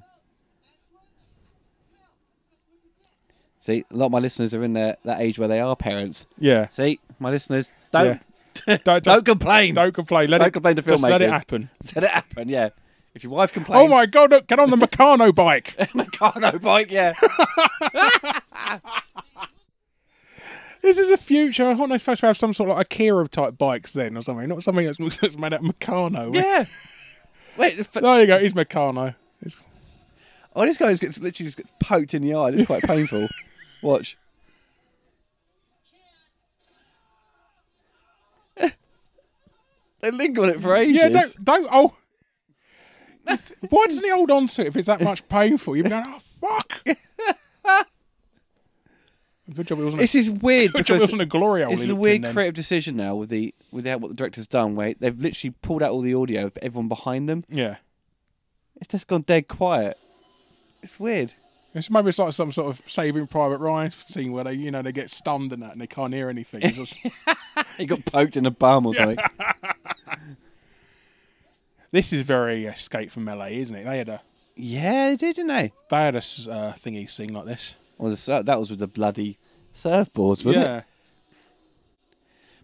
See, a lot of my listeners are in that age where they are parents. Yeah. See, my listeners, don't Don't complain. Don't complain. Don't complain to filmmakers. Just let it happen. Let it happen, yeah. If your wife complains... Oh my God, look, get on the Meccano bike. Meccano bike, yeah. This is a future. Aren't they supposed to have some sort of like Akira type bikes then or something? Not something that's made out of Meccano. Yeah. Wait. There you go. He's Meccano. Oh, this guy literally just gets poked in the eye. It's quite painful. Watch. They linger on it for ages. Yeah, don't. Oh. Why doesn't he hold on to it if it's that much painful? You'd be going, oh, fuck. Good job it wasn't. This is weird Good job it wasn't a glory hole. This is a weird creative decision now with what the director's done, where they've literally pulled out all the audio of everyone behind them. Yeah. It's just gone dead quiet. It's weird. Maybe it's like some sort of Saving Private Ryan scene where they get stunned and that and they can't hear anything. He got poked in the bum or something. This is very Escape from LA, isn't it? They had a yeah, they did, didn't they? thingy scene like this. That was with the bloody surfboards, wasn't it?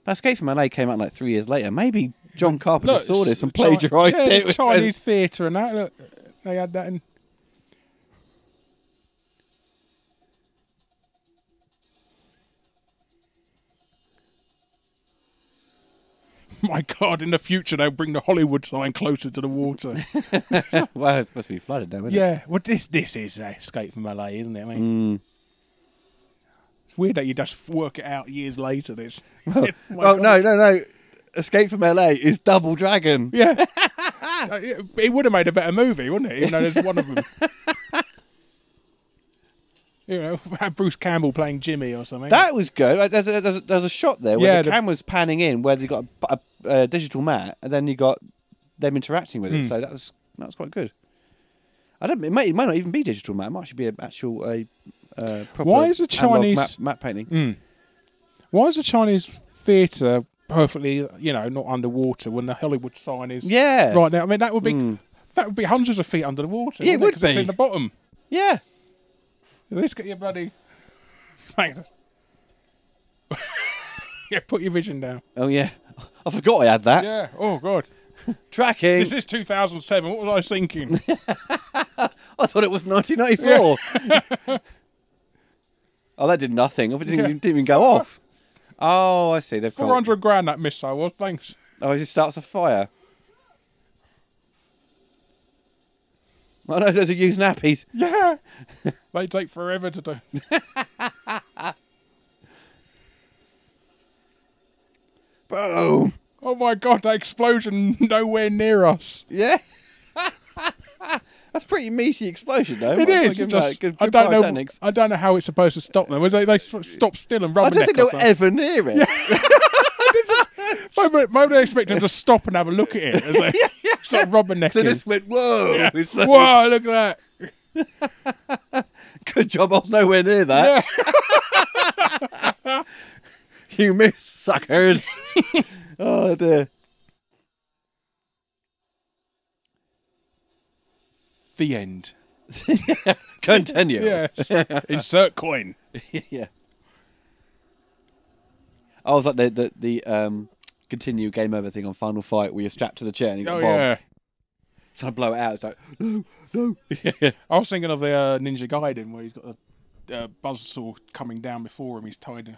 But Escape from LA came out like 3 years later. Maybe John Carpenter saw this and plagiarised it. Chinese theatre and that. Look, they had that in. My God, in the future they'll bring the Hollywood sign closer to the water. Well, it's supposed to be flooded now, isn't it? Yeah, well, this is Escape from LA, isn't it? I mean, it's weird that you just work it out years later. This. No. Escape from LA is Double Dragon. Yeah. It would have made a better movie, wouldn't it? Even though there's one of them. You know, have Bruce Campbell playing Jimmy or something. That was good. Like, there's a shot there where the camera's panning in, where they got a digital mat, and then you got them interacting with it. So that was quite good. It might not even be digital mat. It might actually be an actual proper. Why is a Chinese matte painting? Why is a Chinese theatre perfectly, not underwater when the Hollywood sign is right now? I mean, that would be hundreds of feet under the water. Yeah, it would be. 'Cause it's in the bottom. Yeah. Let's get your bloody. Thanks. Yeah, put your vision down. Oh yeah, I forgot I had that. Yeah. Oh God. Tracking. This is 2007. What was I thinking? I thought it was 1994. Yeah. Oh, that did nothing. It didn't even go off. Oh, I see. They've got 400 grand that missile was. Thanks. Oh, it just starts a fire. Oh no, those are used nappies. Yeah. They take forever to do. Boom. Oh my God, that explosion nowhere near us. Yeah. That's a pretty meaty explosion, though. It is. I don't know how it's supposed to stop them. They stop still and rubberneck. I don't think they were ever near it. Maybe they expect them to stop and have a look at it. As they start rubbernecking. So this went, whoa. Yeah. Whoa, look at that. Good job I was nowhere near that. Yeah. You missed, suckers. Oh, dear. The end. Continue. Yes. Insert coin. Yeah. I was like the continue game over thing on Final Fight where you're strapped to the chair and you got a bomb. Yeah. So I blow it out. It's like, no. Yeah. I was thinking of the Ninja Gaiden where he's got a buzzsaw coming down before him. He's tied.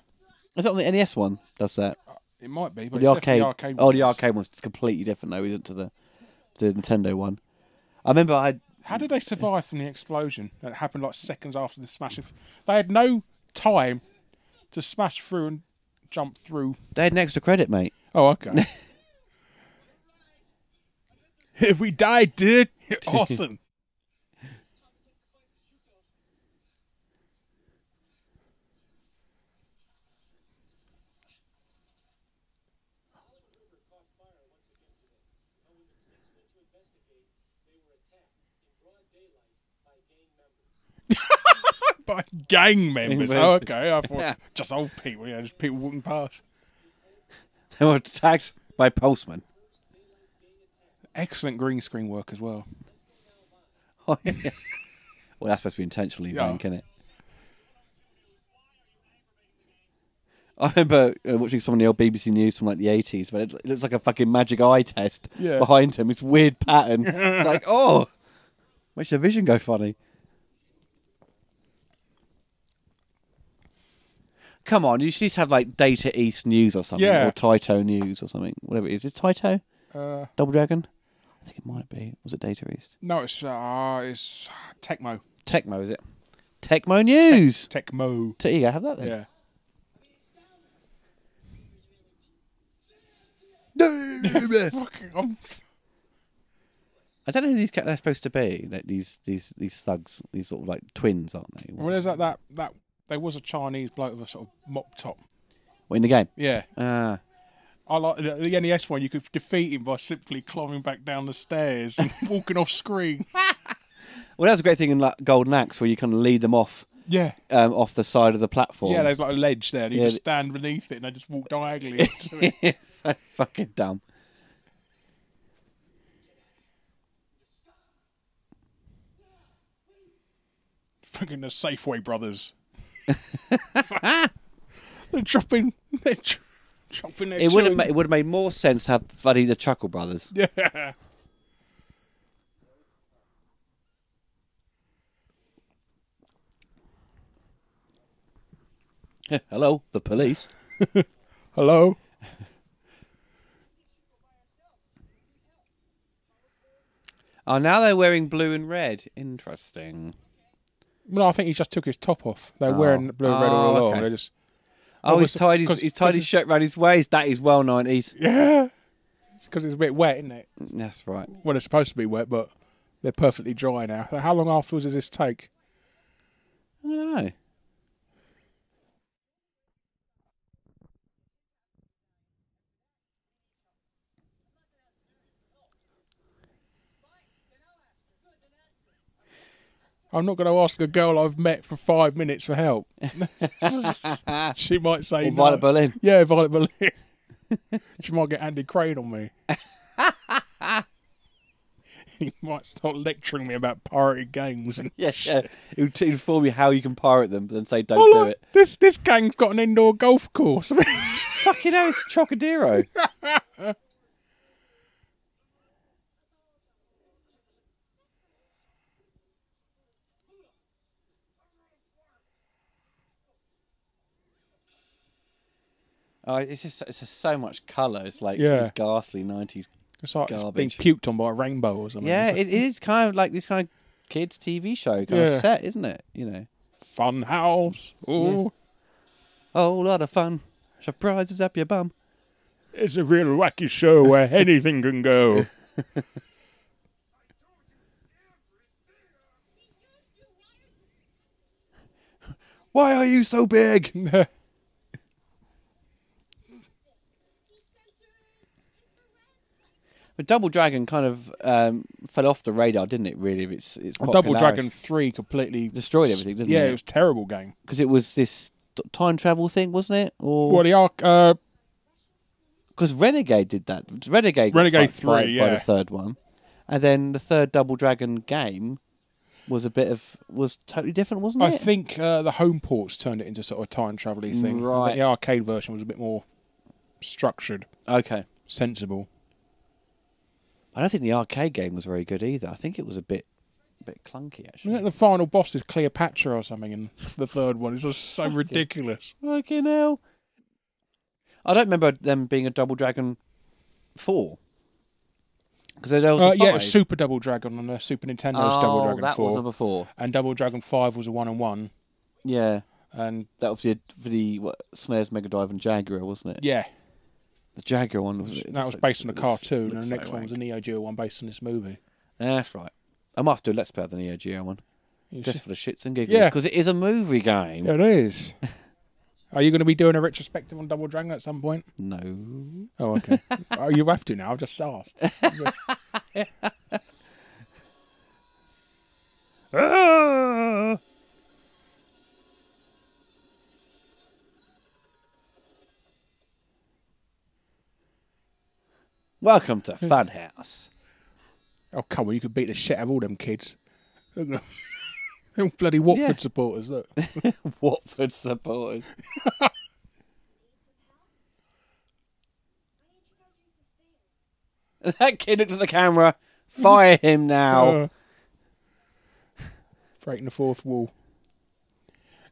Is that on the NES one? Does that? It might be, but the arcade. Oh, the arcade one's completely different though, isn't it, to the Nintendo one? I remember How did they survive from the explosion that happened like seconds after the smash? They had no time to smash through and jump through. They had an extra credit, mate. Oh, okay. We died, dude. Awesome. By gang members. Oh, okay. I thought just old people, just people walking past. They were attacked by postmen. Excellent green screen work as well. Oh, yeah. Well, that's supposed to be intentionally blank, isn't it? I remember watching some of the old BBC News from like the 80s, but it looks like a fucking magic eye test behind him. It's weird pattern. It's like, makes your vision go funny. Come on, you should just have like Data East News or something, or Taito News or something, whatever it is. Is it Taito? Double Dragon? I think it might be. Was it Data East? No, it's Tecmo. Tecmo, is it? Tecmo News. Tecmo. There you go, have that then. Yeah. I don't know who these cats are supposed to be. Like these thugs, these sort of like twins, aren't they? Well, there's that there was a Chinese bloke with a sort of mop top. What, in the game? Yeah. I like the NES one. You could defeat him by simply climbing back down the stairs and walking off screen. Well, that's a great thing in like Golden Axe where you kind of lead them off. Yeah. Off the side of the platform. Yeah, there's like a ledge there, and you just stand beneath it, and they just walk diagonally into it. It's so fucking dumb. Fucking the Safeway brothers. They're dropping. They're dropping their It would have made more sense to have Buddy the Chuckle Brothers. Yeah. Hello, the police. Hello. Oh, now they're wearing blue and red. Interesting. Well, I think he just took his top off. They're wearing blue and red all along. Okay. They're just. He's tied his shirt around his waist. That is well 90s. Yeah. It's because it's a bit wet, isn't it? That's right. Well, it's supposed to be wet, but they're perfectly dry now. So how long afterwards does this take? I don't know. I'm not going to ask a girl I've met for 5 minutes for help. She might say Or Violet no. Berlin. Yeah, Violet Berlin. She might get Andy Crane on me. He might start lecturing me about pirated games. And Yeah. He'll inform you how you can pirate them, but then say don't oh, do look, it. this gang's got an indoor golf course. Fucking hell, it's Trocadero. Oh, it's just so much colour. It's like really ghastly 90s It's like garbage. it's being puked on by a rainbow or something. Yeah, it is kind of like this kind of kids' TV show kind of set, isn't it? You know, Fun house. Ooh. Yeah. Oh, a lot of fun. Surprises up your bum. It's a real wacky show where anything can go. Why are you so big? But Double Dragon kind of fell off the radar, didn't it? Really, it's Double Dragon 3 completely destroyed everything, didn't it? Yeah, it was a terrible game. Because it was this time travel thing, wasn't it? Or Well, the arc. because Renegade did that. Renegade 3, by yeah. the third one, and then the third Double Dragon game was totally different, wasn't it? I think the home ports turned it into sort of a time travel-y thing. Right. I think the arcade version was a bit more structured, Okay. sensible. I don't think the arcade game was very good either. I think it was a bit clunky, actually. Isn't it the final boss is Cleopatra or something in the third one? It's just so ridiculous. Fucking hell. I don't remember them being a Double Dragon 4. Because there was a 5. Yeah, it was Super Double Dragon on the Super Nintendo's Double Dragon 4. That was number 4. And Double Dragon 5 was a 1-on-1. Yeah. And that was for the SNES Mega Drive and Jaguar, wasn't it? Yeah. The Jaguar one was that was based on a cartoon, and the next one was a Neo Geo one based on this movie. That's right. I might have to do Let's Play of the Neo Geo one. Just for the shits and giggles. Yeah. Because it is a movie game. It is. Are you going to be doing a retrospective on Double Dragon at some point? No. Oh, okay. Oh, you have to now. I've just asked. Welcome to Funhouse. Oh, come on. You could beat the shit out of all them kids. They're bloody Watford supporters, look. Watford supporters. That kid looked at the camera. Fire him now. Breaking the fourth wall.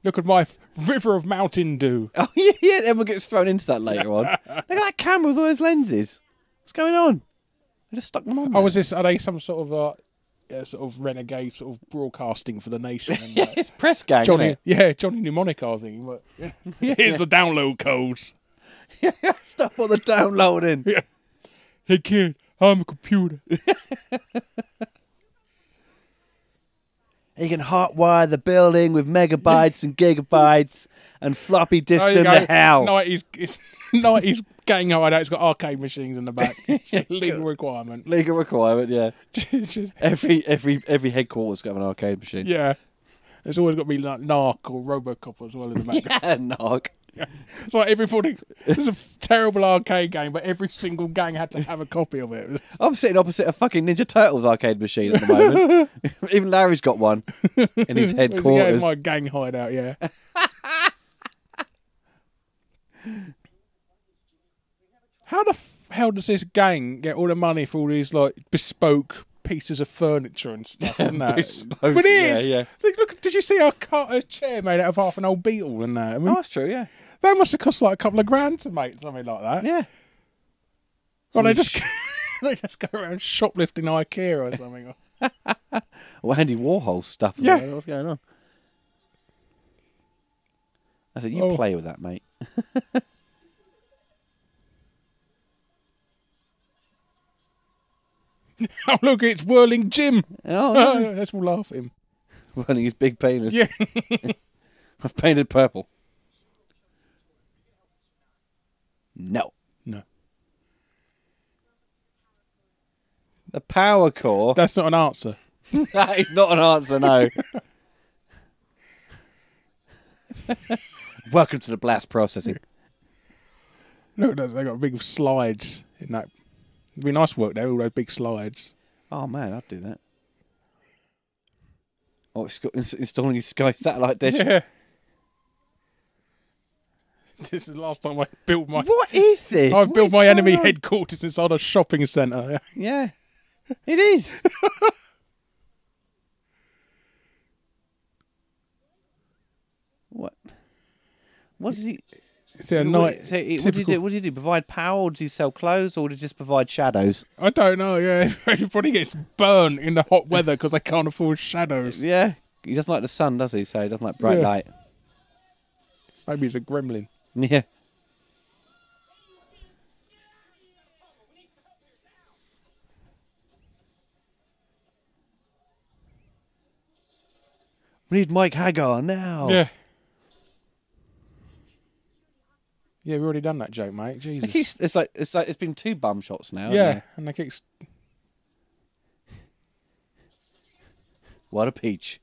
Look at my river of Mountain Dew. Oh, yeah. Everyone gets thrown into that later on. Look at that camera with all those lenses. What's going on? They just stuck them on there. Oh, are they some sort of renegade sort of broadcasting for the nation? And, yeah, it's press gang, Johnny, isn't it? Yeah, Johnny Mnemonic, I think. But, here's the download codes. Stuff on the downloading. Yeah. Hey, kid, I'm a computer. You can hotwire the building with megabytes and gigabytes and floppy disk them to hell. 90s gang hideout. It's got arcade machines in the back. Legal requirement. Legal requirement, yeah. every headquarters got an arcade machine. Yeah. There's always got to be like Narc or Robocop as well in the back. Yeah, Narc. Yeah. It's like everybody. It's a terrible arcade game, but every single gang had to have a copy of it. I'm sitting opposite a fucking Ninja Turtles arcade machine at the moment. Even Larry's got one in his headquarters. Yeah, my gang hideout. Yeah. How the hell does this gang get all the money for all these like bespoke pieces of furniture and stuff? Isn't that? Bespoke, But it is. yeah. Look, did you see a chair made out of half an old beetle and that? I mean, Oh, that's true, yeah. that must have cost like a couple of grand to make something like that. Yeah. Well, they just they just go around shoplifting IKEA or something. Or Andy Warhol stuff. Yeah. What's going on? I said, you play with that, mate. Oh, look, it's Whirling Jim. Oh, no. Let's all laugh at him. Whirling his big penis. Yeah. I've painted purple. No. No. The power core. That's not an answer. That is not an answer, no. Welcome to the blast processing. Look, they got big slides in that. It'd be nice work there, all those big slides. Oh, man, I'd do that. Oh, installing his Sky satellite dish. Yeah. This is the last time I built my... What is this? I built my enemy on? headquarters inside a shopping centre. Yeah, it is. What? What does he... So what do you do? Provide power, or does he sell clothes, or does he just provide shadows? I don't know, yeah. Everybody gets burnt in the hot weather because they can't afford shadows. Yeah. He doesn't like the sun, does he? So he doesn't like bright light. Maybe he's a gremlin. Yeah. We need Mike Hagar now. Yeah. Yeah, we've already done that joke, mate. Jesus. It's been 2 bum shots now. Yeah, and they keep... What a peach.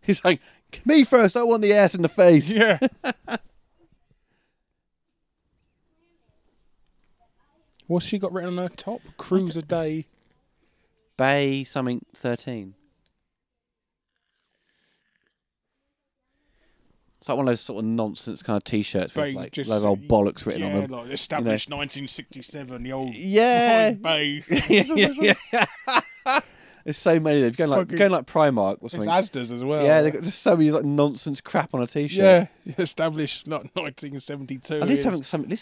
He's like, me first, I want the ass in the face. Yeah. What's she got written on her top? Cruise a day. Bay something 13. It's like one of those sort of nonsense kind of T-shirts with like just, loads of old bollocks written on them. Like established 1967, the old Bay. There's so many of them. Going like Primark or something. It's Asda's as well. Yeah, they've got just so many like nonsense crap on a T-shirt. Yeah, established like 1972. At least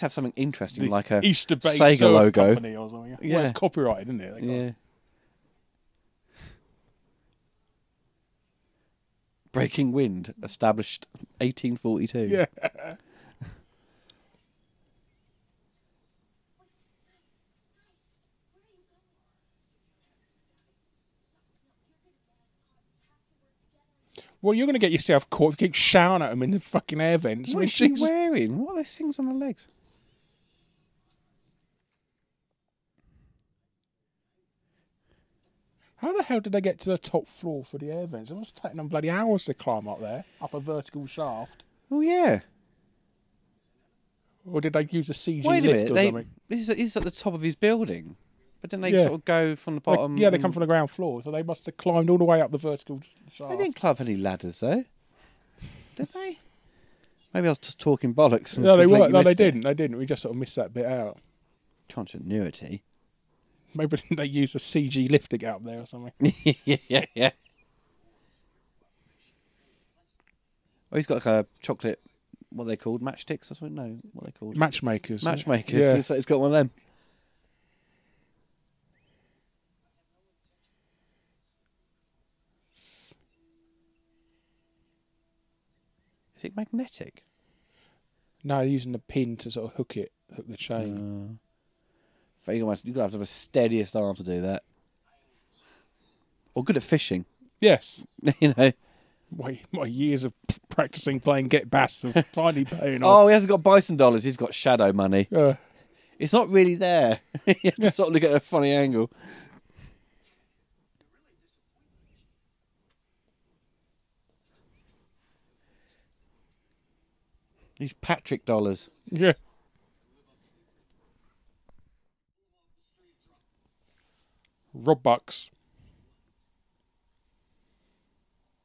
have something interesting, like a Easter Bay Sega Surf logo Company or something. Yeah, well, it's copyrighted, isn't it? Yeah. Breaking Wind, established 1842. Yeah. Well, you're going to get yourself caught if you keep shouting at them in the fucking air vents. What is she wearing? What are those things on her legs? How the hell did they get to the top floor for the air vents? It must have taken them bloody hours to climb up there, up a vertical shaft. Oh, yeah. Or did they use a CG Wait a lift minute, or something? This is at the top of his building. But then they Yeah. sort of go from the bottom. They come from the ground floor, so they must have climbed all the way up the vertical shaft. They didn't climb any ladders, though. Did they? Maybe I was just talking bollocks. No, they weren't. No, they didn't. They didn't. We just sort of missed that bit out. Continuity. Maybe they used a CG lift to get up there or something. yeah. Oh, he's got like a chocolate. What are they called? Matchsticks or something? No, what are they called? Matchmakers. Matchmakers. Yeah. He's got one of them. Is it magnetic? No, they're using the pin to sort of hook the chain. You've got to have the steadiest arm to do that. Or good at fishing. Yes. You know. My years of practicing playing Get Bass have finally paying off. Oh, he hasn't got bison dollars. He's got shadow money. It's not really there. You have to sort of look at a funny angle. These Patrick dollars. Yeah. Rob Bucks.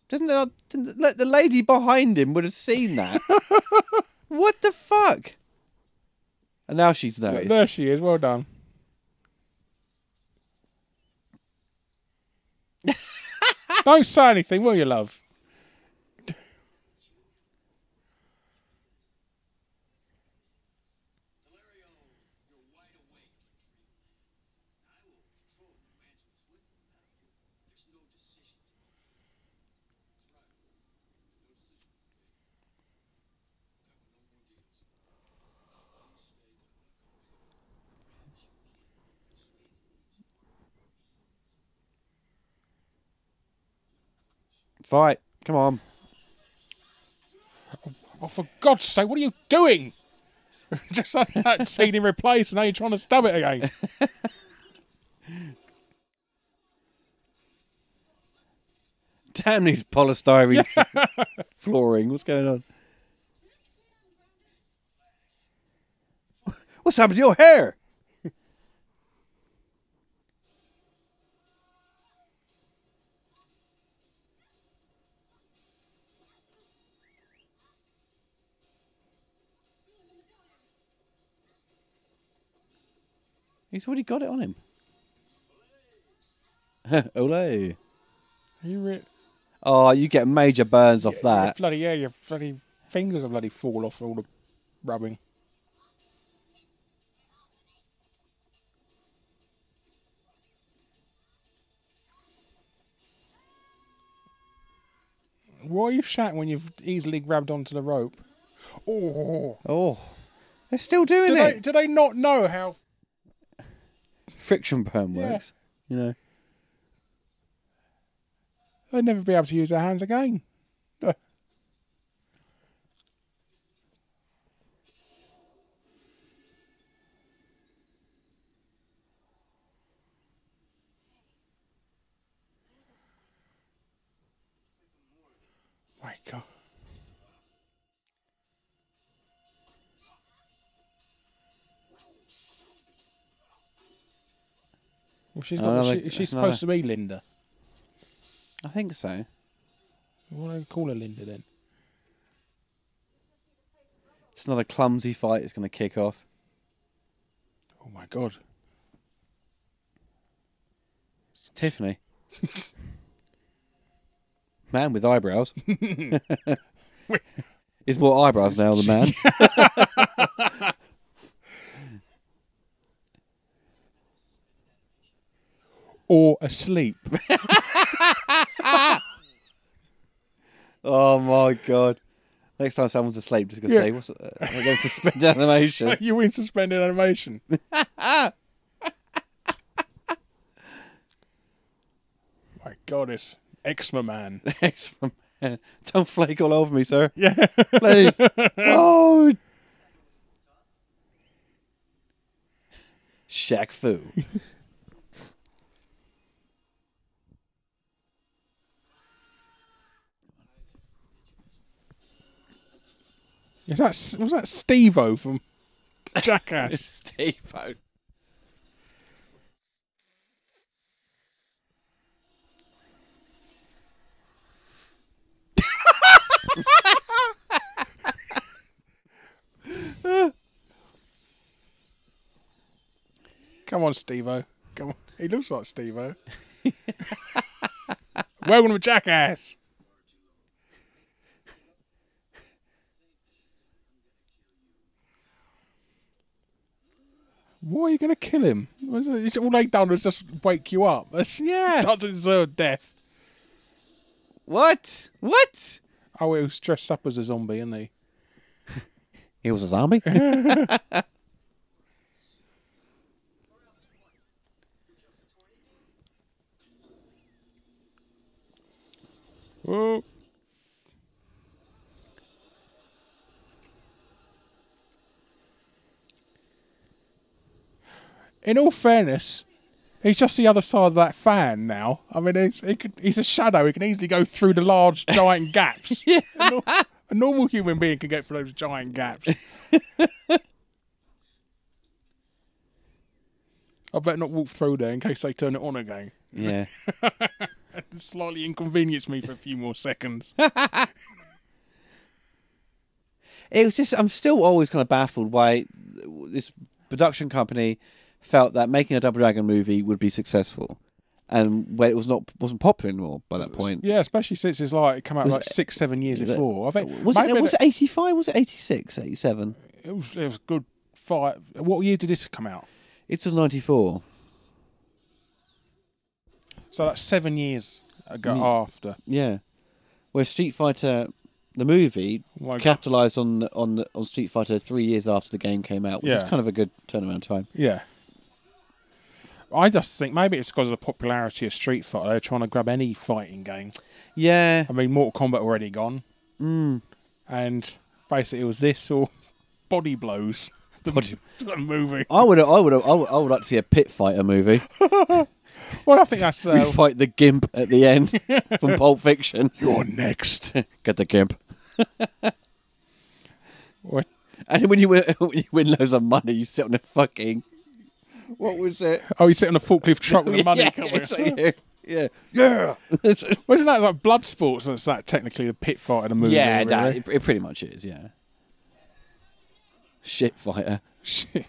the lady behind him would have seen that. What the fuck? And now she's noticed. There she is. Well done. Don't say anything, will you, love? Fight. Come on. Oh, for God's sake, what are you doing? Just like that scene in Replace, and now you're trying to stab it again. Damn these polystyrene flooring. What's going on? What's happened to your hair? He's already got it on him. Ole. Oh, you get major burns off that. Your bloody fingers will bloody fall off all the rubbing. Why are you shouting when you've easily grabbed onto the rope? Oh. They're still doing it. Do they not know how friction burn works? You know. They'd never be able to use their hands again. My God. Well, she's supposed to be Linda. I think so. Why don't I call her Linda then? It's not a clumsy fight. It's going to kick off. Oh my God. It's Tiffany. Man with eyebrows. He's more eyebrows now than man. Or asleep. Oh my God. Next time someone's asleep, just going to say, what's they're going to suspend animation. You win suspended animation. My God, it's Eczema Man. Eczema Man. Don't flake all over me, sir. Yeah. Please. Oh. Shaq Fu. Was that Steve-O from Jackass? Steve-O. Come on, Steve-O. Come on. He looks like Steve-O. Welcome to Jackass. Why are you going to kill him? All they done was just wake you up. Yeah. Doesn't deserve death. What? What? Oh, he was dressed up as a zombie, isn't he? He was a zombie? Whoa. In all fairness, he's just the other side of that fan now. I mean, he's a shadow. He can easily go through the large, giant gaps. Yeah. A normal human being can get through those giant gaps. I better not walk through there in case they turn it on again. Yeah. Slightly inconvenience me for a few more seconds. It was just, I'm still always kind of baffled why this production company felt that making a Double Dragon movie would be successful, and when it wasn't popular anymore by that point. Yeah, especially since it's like it came out like 6-7 years before. I think was it 85? Was it 86, 87? It was a good fight. What year did this come out? It was 94. So that's 7 years ago after. Yeah, where Street Fighter, the movie, capitalised on Street Fighter 3 years after the game came out, which is kind of a good turnaround time. Yeah. I just think maybe it's because of the popularity of Street Fighter. They're trying to grab any fighting game. Yeah. I mean, Mortal Kombat already gone. And basically it was this or Body Blows. The movie. I would like to see a pit fighter movie. Well, I think that's... we fight the Gimp at the end from Pulp Fiction. You're next. Get the Gimp. What? And when you win loads of money, you sit on a fucking... What was it? Oh, you sit on a forklift truck with the money coming. Yeah. Wasn't that like blood sports? And it's like technically the pit fight in a movie. Yeah, really? it pretty much is, yeah. Shit fighter. Shit.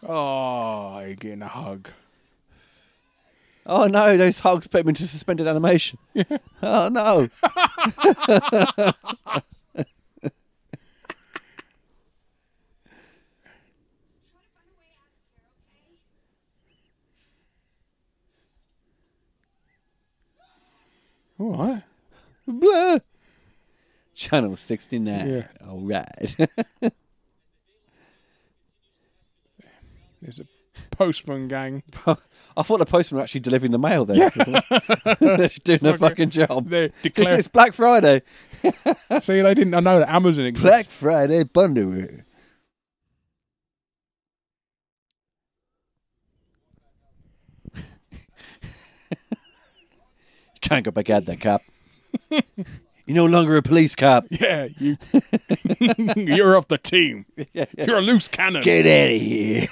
Oh, you're getting a hug. Oh no, those hugs put him into suspended animation. Yeah. Oh no. All right. Blah. Channel 69. Yeah. All right. There's a postman gang. I thought the postman were actually delivering the mail there. Yeah. They're doing their fucking job. It's Black Friday. See, I know that Amazon exists. Black Friday Bundy. You can't go back out there, cop. You're no longer a police cop. Yeah, you're off the team. Yeah. You're a loose cannon. Get out of here.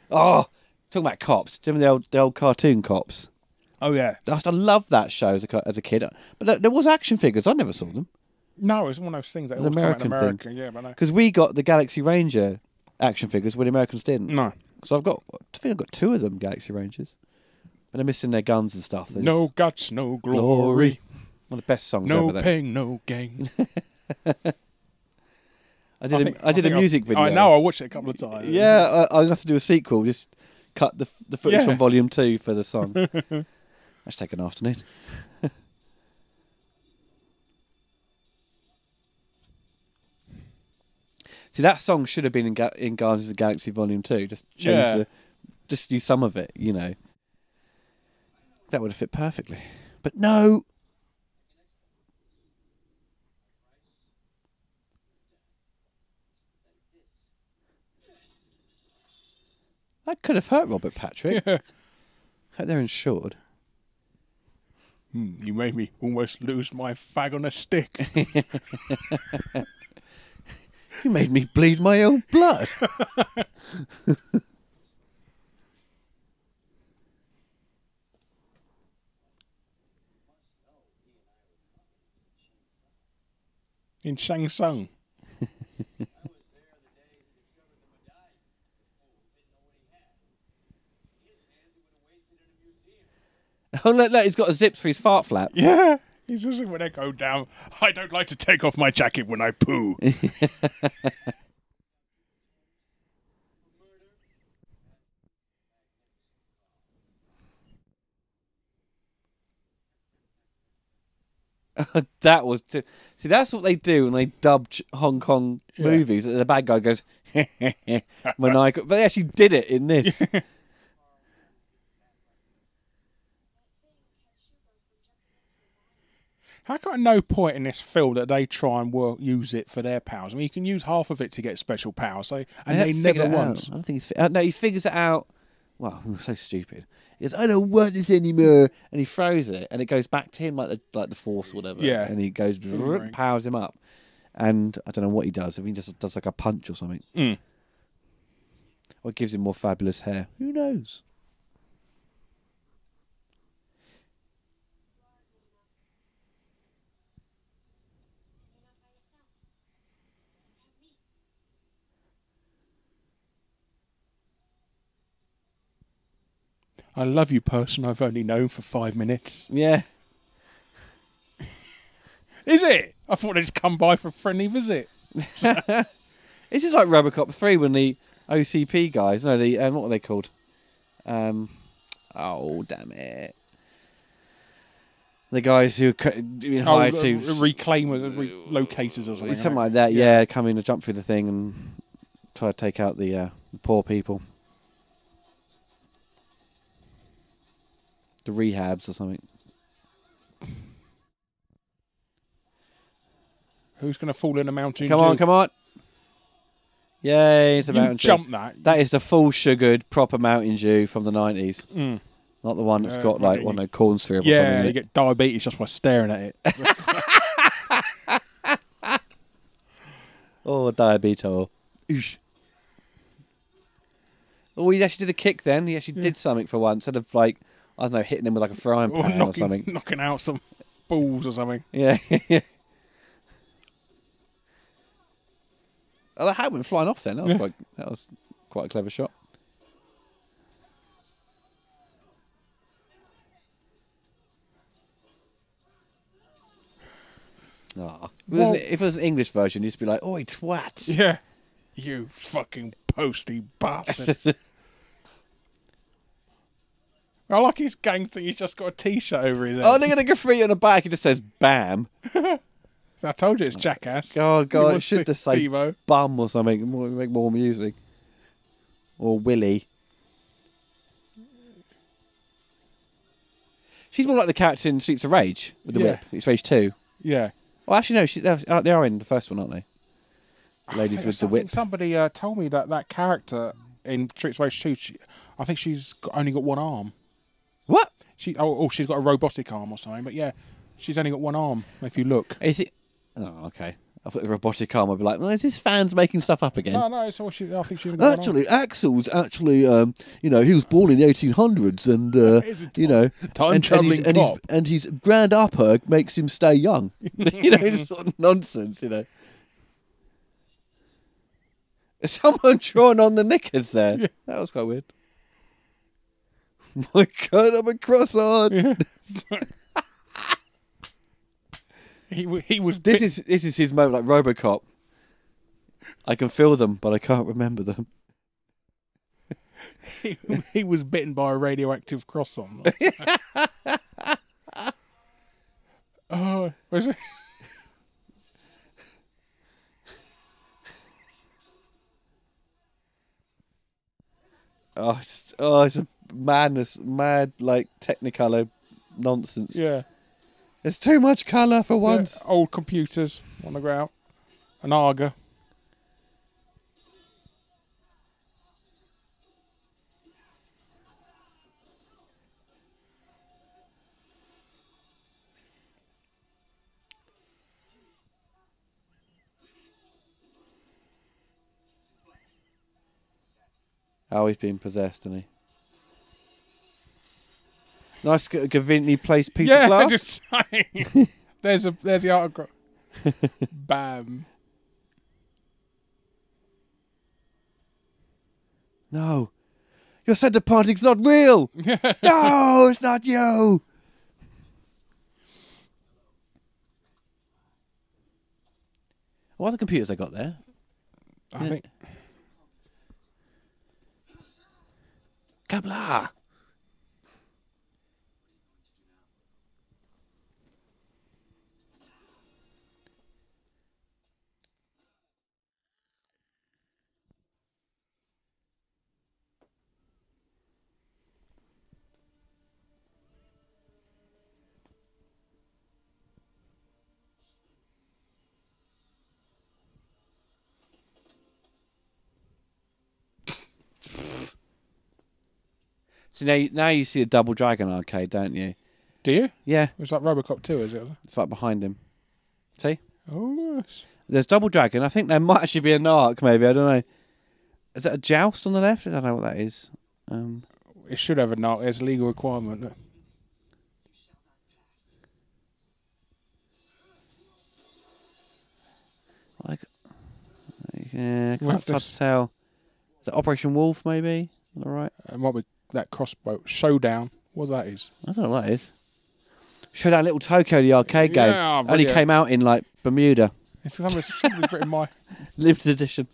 Oh, talking about cops. Do you remember the old cartoon cops? Oh, yeah. I used to love that show as a kid. But there was action figures. I never saw them. No, it was one of those things that was an American thing. Yeah, but no. Because we got the Galaxy Ranger action figures when the Americans didn't. No. So I think I've got 2 of them Galaxy Rangers. But they're missing their guns and stuff. No guts, no glory. One of the best songs ever. No pain, no gain. I did a music video. I know, I watched it a couple of times. Yeah, I have to do a sequel. Just cut the footage from Volume 2 for the song. That's take an afternoon. See, that song should have been in Guardians of the Galaxy Volume 2. Just just use some of it, you know. That would have fit perfectly. But no. That could have hurt Robert Patrick. Yeah. Hope they're insured. You made me almost lose my fag on a stick. You made me bleed my own blood. In Shang Tsung. Oh, look, he's got a zip for his fart flap. Yeah. He's just when I go down, I don't like to take off my jacket when I poo. That was see, that's what they do when they dub Hong Kong movies. The bad guy goes maniacal, but they actually did it in this. How come at no point in this film that they try and use it for their powers? I mean, you can use half of it to get special powers, and they never once. I don't think no, he figures it out. Well, so stupid. He goes, I don't want this anymore, and he throws it, and it goes back to him like the Force or whatever. Yeah, and he goes powers him up, and I don't know what he does. I mean, he just does like a punch or something. Or it gives him more fabulous hair. Who knows? I love you, person I've only known for 5 minutes. Yeah. Is it? I thought they'd just come by for a friendly visit. It's just like RoboCop 3 when the OCP guys, no, the what were they called? Oh, damn it. The guys who hired to... Reclaimers, locators or something. Something like that, yeah. Come in and jump through the thing and try to take out the poor people. The rehabs or something. Who's going to fall in a Mountain Come Dew? on, come on. Yay, it's a Mountain Dew. Jump that. That is the full sugared proper Mountain Dew from the 90s. Mm. Not the one that's got like one of corn syrup or something. Yeah, you get diabetes just by staring at it. Oh, diabetes. Oh, he actually did a kick then. He actually did something for once. Instead of like, I don't know, hitting him with like a frying pan or something. Knocking out some balls or something. Yeah. Oh, the hat went flying off then. That was quite a clever shot. Oh. If it was an English version, you'd just be like, "Oi, twat!" Yeah, you fucking posty bastard. I like his gangster. He's just got a T-shirt over his head. Oh, they're gonna graffiti on the back. It just says "Bam." I told you it's Jackass. Oh God, it should just say Steve-O. "Bum" or something. Make more music. Or Willie. She's more like the character in Streets of Rage with the whip. It's Rage 2. Yeah. Well, actually, no. They are in the first one, aren't they? The ladies with the whip. Somebody told me that character in Streets of Rage 2, I think she's only got one arm. What? She's got a robotic arm or something. But yeah, she's only got one arm. If you look. Is it? Oh, okay. I thought the robotic arm would be like, well, is this fans making stuff up again? No. It's all I think she's actually, Axel's actually, he was born in the 1800s, and and his grand upper makes him stay young. It's sort of nonsense. Someone drawn on the knickers there. Yeah. That was quite weird. My God, I'm a cross-on. Yeah. He was. This is his moment, like RoboCop. I can feel them, but I can't remember them. he was bitten by a radioactive cross-on. Oh, was it? It's a madness, like Technicolor nonsense. Yeah. There's too much colour for once. Yeah, old computers on the ground. An Arga. Oh, he's been possessed, isn't he? Nice, conveniently placed piece of glass. Just saying. There's the autograph. Bam. No, your centre parting's not real. No, it's not you. What other computers they got there? I think. Kabla. So now you see a Double Dragon arcade, don't you? Do you? Yeah. It's like RoboCop 2, is it? It's like behind him. See? Oh, yes. There's Double Dragon. I think there might actually be an arc, maybe. I don't know. Is that a joust on the left? I don't know what that is. It should have an arc. There's a legal requirement. Yeah, it's hard to tell. Is it Operation Wolf, maybe? All right. It might be that crossbow showdown. What that is? I don't know what that is. Showdown Little Tokyo, the arcade game. Only came out in like Bermuda. It's somebody's written my limited edition.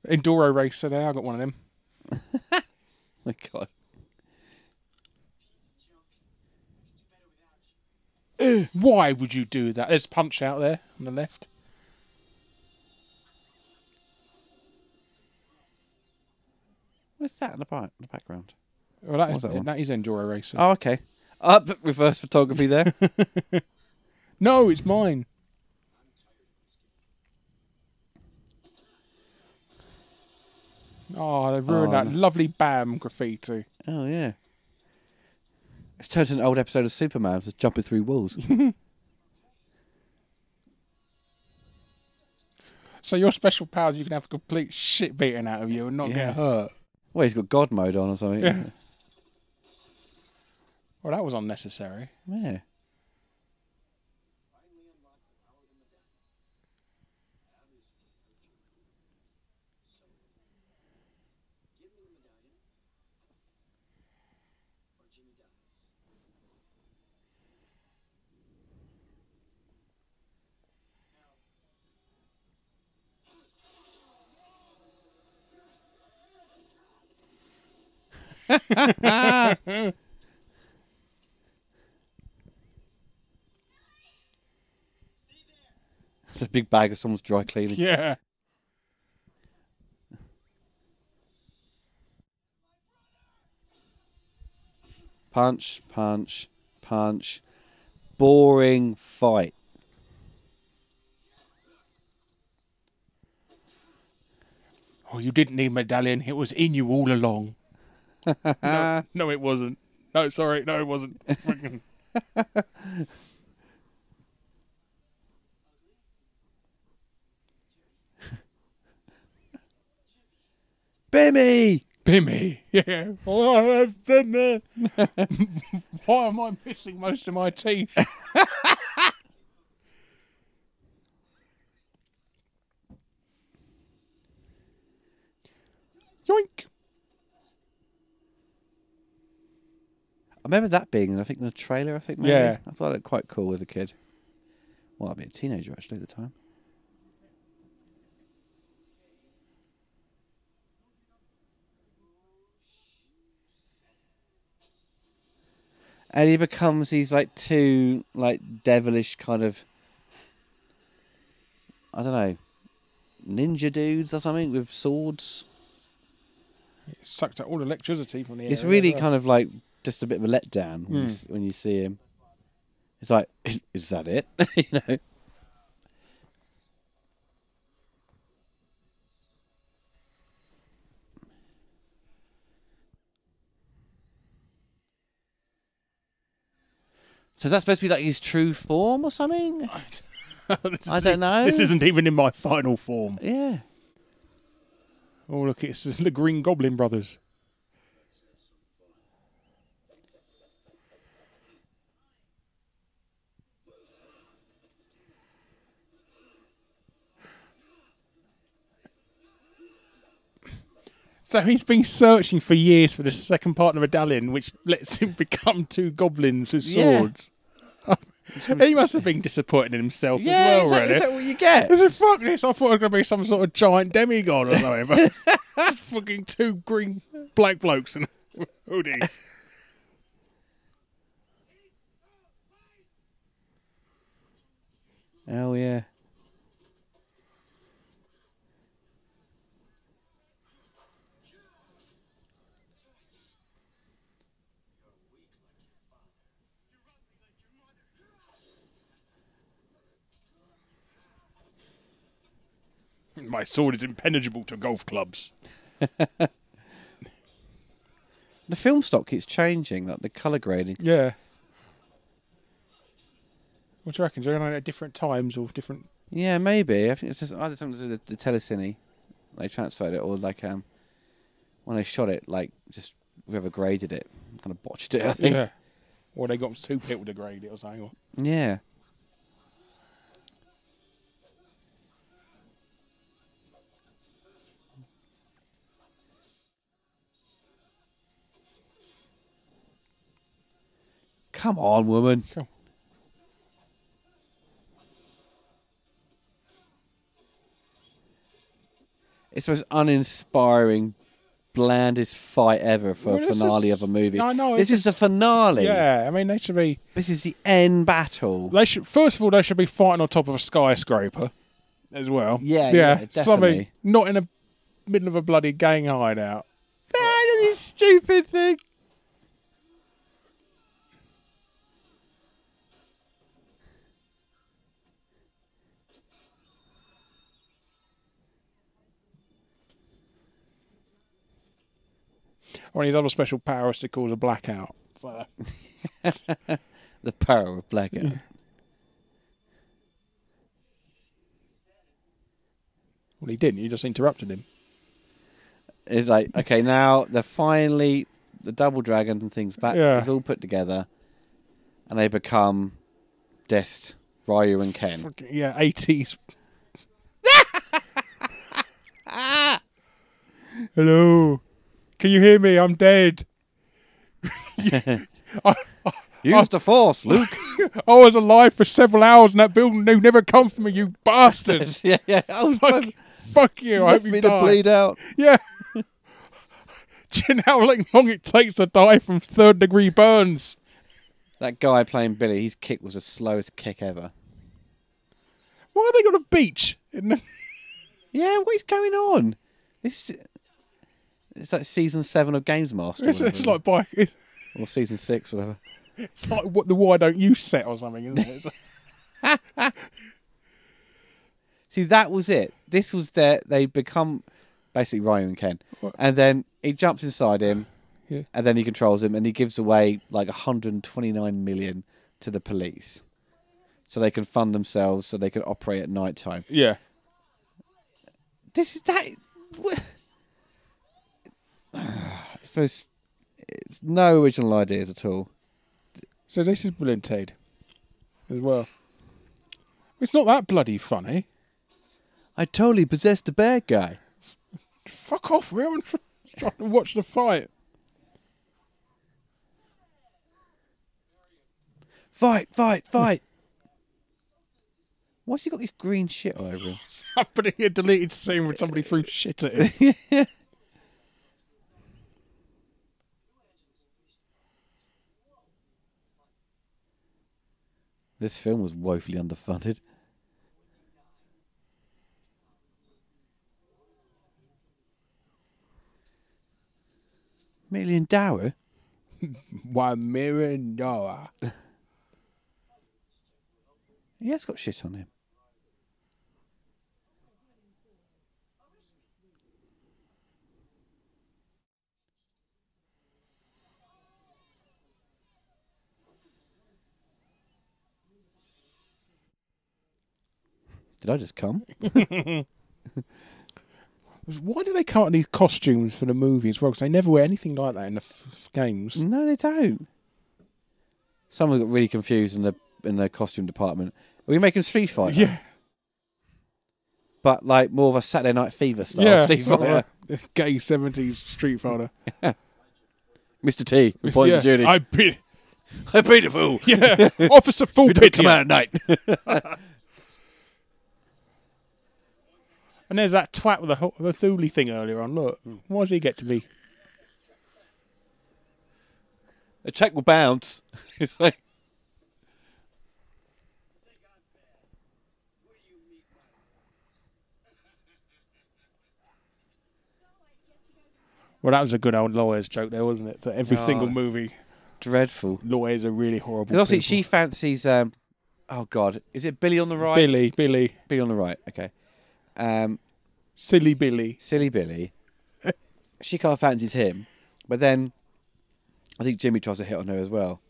Enduro racer there. I got one of them. My God. Why would you do that? There's Punch out there on the left. What's that in the background? Well, that is Enduro Racer. Oh, okay. Reverse photography there. No, it's mine. Oh, they've ruined that lovely BAM graffiti. Oh, yeah. It's turned into an old episode of Superman, just jumping through walls. So your special powers, you can have complete shit beaten out of you and not get hurt. Well, he's got God mode on or something. Yeah. Well, that was unnecessary. Yeah. It's a big bag of someone's dry cleaning. Yeah. Punch, punch, punch. Boring fight. Oh, you didn't need medallion. It was in you all along. No, it wasn't. No, sorry. No, it wasn't. Bimmy! Bimmy. Yeah. Oh, I've been there. Why am I missing most of my teeth? Yoink. I remember that being, I think, in the trailer, maybe. Yeah. I thought that quite cool as a kid. Well, I'd be a teenager, actually, at the time. And he becomes these, like, two, like, devilish kind of, I don't know, ninja dudes or something with swords. It sucked out all the electricity from the air. It's really kind of like just a bit of a letdown when you see him. It's like, is that it? You know? So is that supposed to be like his true form or something? I don't know. This isn't even in my final form. Yeah. Oh, look, it's the Green Goblin brothers. So he's been searching for years for the second part of the medallion, which lets him become two goblins with swords. Yeah. He must have been disappointed in himself as well, really. Is that what you get? I said, fuck this. I thought it was going to be some sort of giant demigod or something. But fucking two green black blokes and a hoodie. Oh, yeah. My sword is impenetrable to golf clubs. The film stock keeps changing, like the colour grading. Yeah. What do you reckon? Do you reckon at different times or different... Yeah, maybe. I think it's just either something to do with the telecine. They transferred it, or like when they shot it, like just whoever graded it kind of botched it, I think. Yeah. Or they got two people to grade it or something. Or... Yeah. Come on, woman. Come. It's the most uninspiring, blandest fight ever for a finale of a movie. I know. This is the finale. Yeah, I mean, they should be. This is the end battle. They should. First of all, they should be fighting on top of a skyscraper, as well. Yeah, Something definitely. not in the middle of a bloody gang hideout. This stupid thing. One of his other special powers to cause a blackout. So. The power of blackout. Well, he didn't. You just interrupted him. It's like, okay, now they're finally the double dragon and things back. Yeah. It's all put together, and they become Dest, Ryu, and Ken. Yeah, 80s. Hello. Can you hear me? I'm dead. Use the force, Luke. I was alive for several hours in that building. You never come for me, you bastards. Yeah. I was Fuck you. I hope you me die. to bleed out. Yeah. Do you know how long it takes to die from third-degree burns? That guy playing Billy, his kick was the slowest kick ever. Why are they on a beach? Yeah, what is going on? It's like season 7 of Games Master. It's like or season 6, whatever. It's like what the Why Don't You set or something, isn't it? See, that was it. This was they become basically Ryu and Ken. What? And then he jumps inside him, Yeah. and then he controls him, and he gives away like 129 million to the police. So they can fund themselves, so they can operate at night time. Yeah. This is that. It's no original ideas at all. So this is Bill and Ted as well. It's not that bloody funny. I totally possessed the bad guy. Fuck off, we're trying to watch the fight. Fight. Why's he got this green shit all over him? Somebody had deleted scene when somebody threw shit at him. This film was woefully underfunded. $1 million? $1 million. He has got shit on him. Did I just come? Why do they come up with these costumes for the movie as well? Because they never wear anything like that in the games. No, they don't. Someone got really confused in the costume department. Are we making Street Fighter? Yeah. But like more of a Saturday Night Fever style Street Fighter. Gay 70s Street Fighter. Mr. T, report to duty. I beat the fool. Yeah. Officer Full We don't come out at night. And there's that twat with the Thule thing earlier on. Look, why does he get to be? A check will bounce. It's like. Well, that was a good old lawyers joke there, wasn't it? So every single movie, Dreadful. lawyers are really horrible. Because obviously people. she fancies. Oh God, is it Billy on the right? Billy, Billy on the right. Okay. silly Billy. Silly Billy. She kind of fancies him, but then I think Jimmy tries to hit on her as well.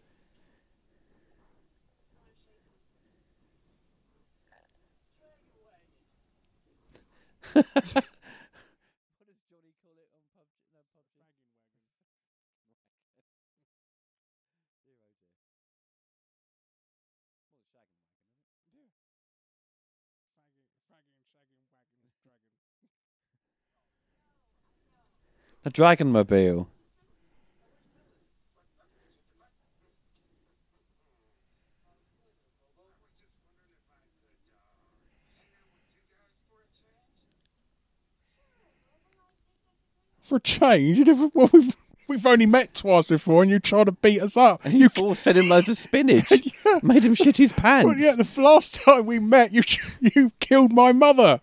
The Dragon Mobile. For a change, we've only met twice before, and you tried to beat us up. And you fed him loads of spinach. Yeah. Made him shit his pants. Well, yeah, the last time we met, you killed my mother.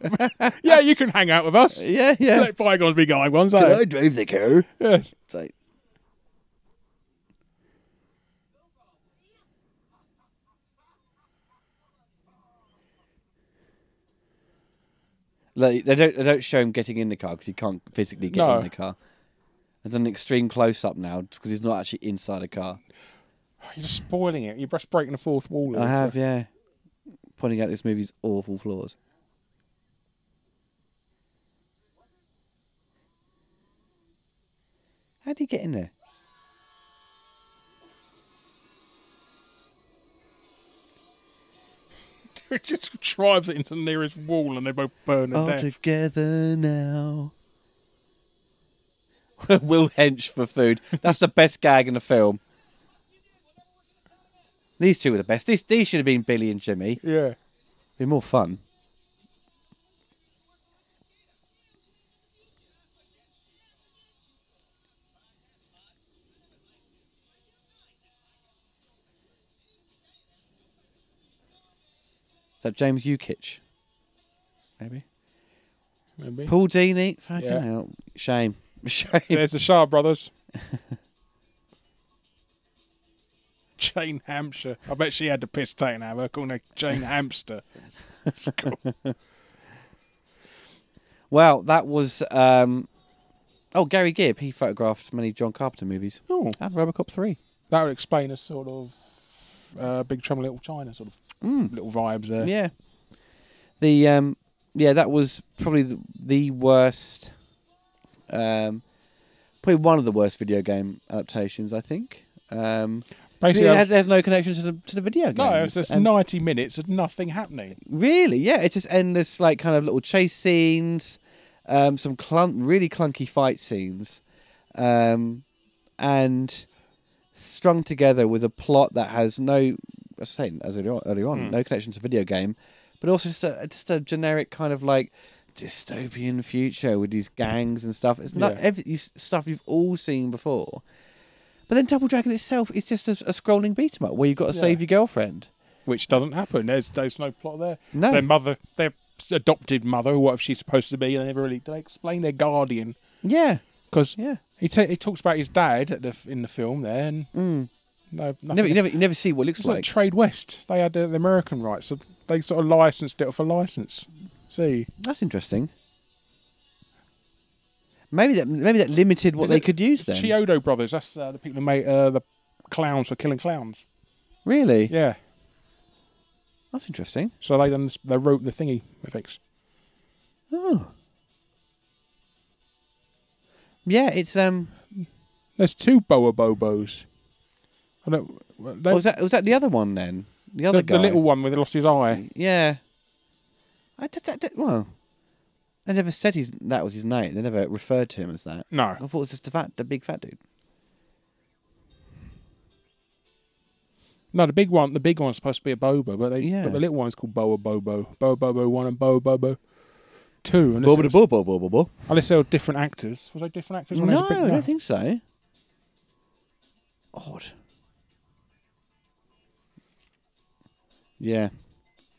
Yeah, you can hang out with us. Yeah. Let bygones be bygones. Can I drive the car? Yes. It's like, they don't show him getting in the car because he can't physically get in the car. There's an extreme close up now because he's not actually inside a car. You're just spoiling it. You're just breaking the fourth wall. I have, yeah. Pointing out this movie's awful flaws. How do you get in there? It just drives it into the nearest wall and they both burn to All death. together now. Will hench for food. That's the best gag in the film. These two were the best. These should have been Billy and Jimmy. Yeah. Be more fun. Is that James Ukich? Maybe. Paul Dini? Fucking hell. Shame. There's the Shaw brothers. Jane Hampshire. I bet she had the piss taken out of her, calling her Jane Hamster. That's cool. Well, that was... Gary Gibb. He photographed many John Carpenter movies. Oh. And Robocop 3. That would explain a sort of Big Trouble in Little China sort of little vibes there. Yeah. That was probably the worst... probably one of the worst video game adaptations, I think. Basically, it has no connection to the video game. No, it's just 90 minutes of nothing happening. Really, yeah. It's just endless, like, kind of little chase scenes, some really clunky fight scenes, and strung together with a plot that has no, as I was saying earlier on, no connection to the video game, but also just a generic kind of like dystopian future with these gangs and stuff. It's not stuff you've all seen before. But then Double Dragon itself is just a scrolling beat 'em up where you've got to save your girlfriend, which doesn't happen. There's no plot there. No, their adopted mother, or whatever she's supposed to be. They never really explain their guardian. Yeah, because he talks about his dad in the film there, and you never see what it looks like. Trade West. They had the American rights, so they sort of licensed it for license. See, that's interesting. Maybe that limited what they could use then. Chiodo Brothers, that's the people who made the clowns for Killing Clowns. Really? Yeah. That's interesting. So they wrote the thingy effects. Oh. Yeah, it's There's two Boa Bobos. Was that the other one then? The other guy, the little one with lost his eye. Yeah. Well, they never said that was his name. They never referred to him as that. No. I thought it was just the big fat dude. No, the big one's supposed to be a Bobo, but the little one's called Boa Bobo. Boa Bobo 1 and Boa Bobo 2. Unless they were different actors. Was they different actors? No, I don't think so. Odd. Yeah.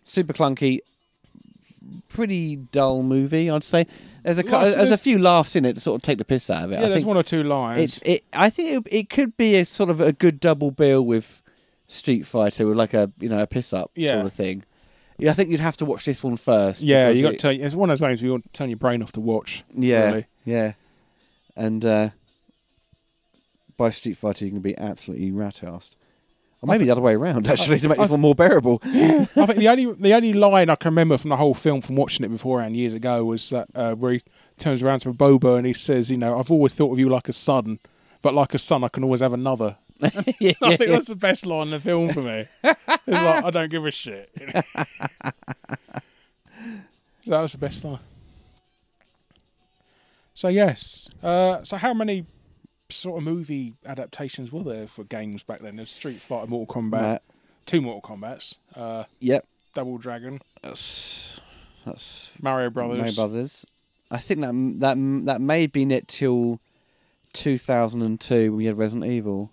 Super clunky. Pretty dull movie, I'd say. There's a few laughs in it to sort of take the piss out of it. Yeah, there's one or two lines. I think it could be a sort of a good double bill with Street Fighter, with like a piss up sort of thing. Yeah, I think you'd have to watch this one first. Yeah, you got to turn. It's one of those games where you want to turn your brain off to watch. Yeah, really. Yeah, and by Street Fighter you can be absolutely rat-assed. Or maybe the other way around, actually, to make this one more bearable. I think the only line I can remember from the whole film, from watching it beforehand years ago, was that where he turns around to a Bobo and he says, I've always thought of you like a son, but like a son I can always have another. I think that's the best line in the film for me. It's like, I don't give a shit. That was the best line. So, yes. So how many sort of movie adaptations were there for games back then? There's Street Fighter, Mortal Kombat, 2 Mortal Kombats. Yep. Double Dragon. That's Mario Brothers. I think that may have been it till 2002 when we had Resident Evil.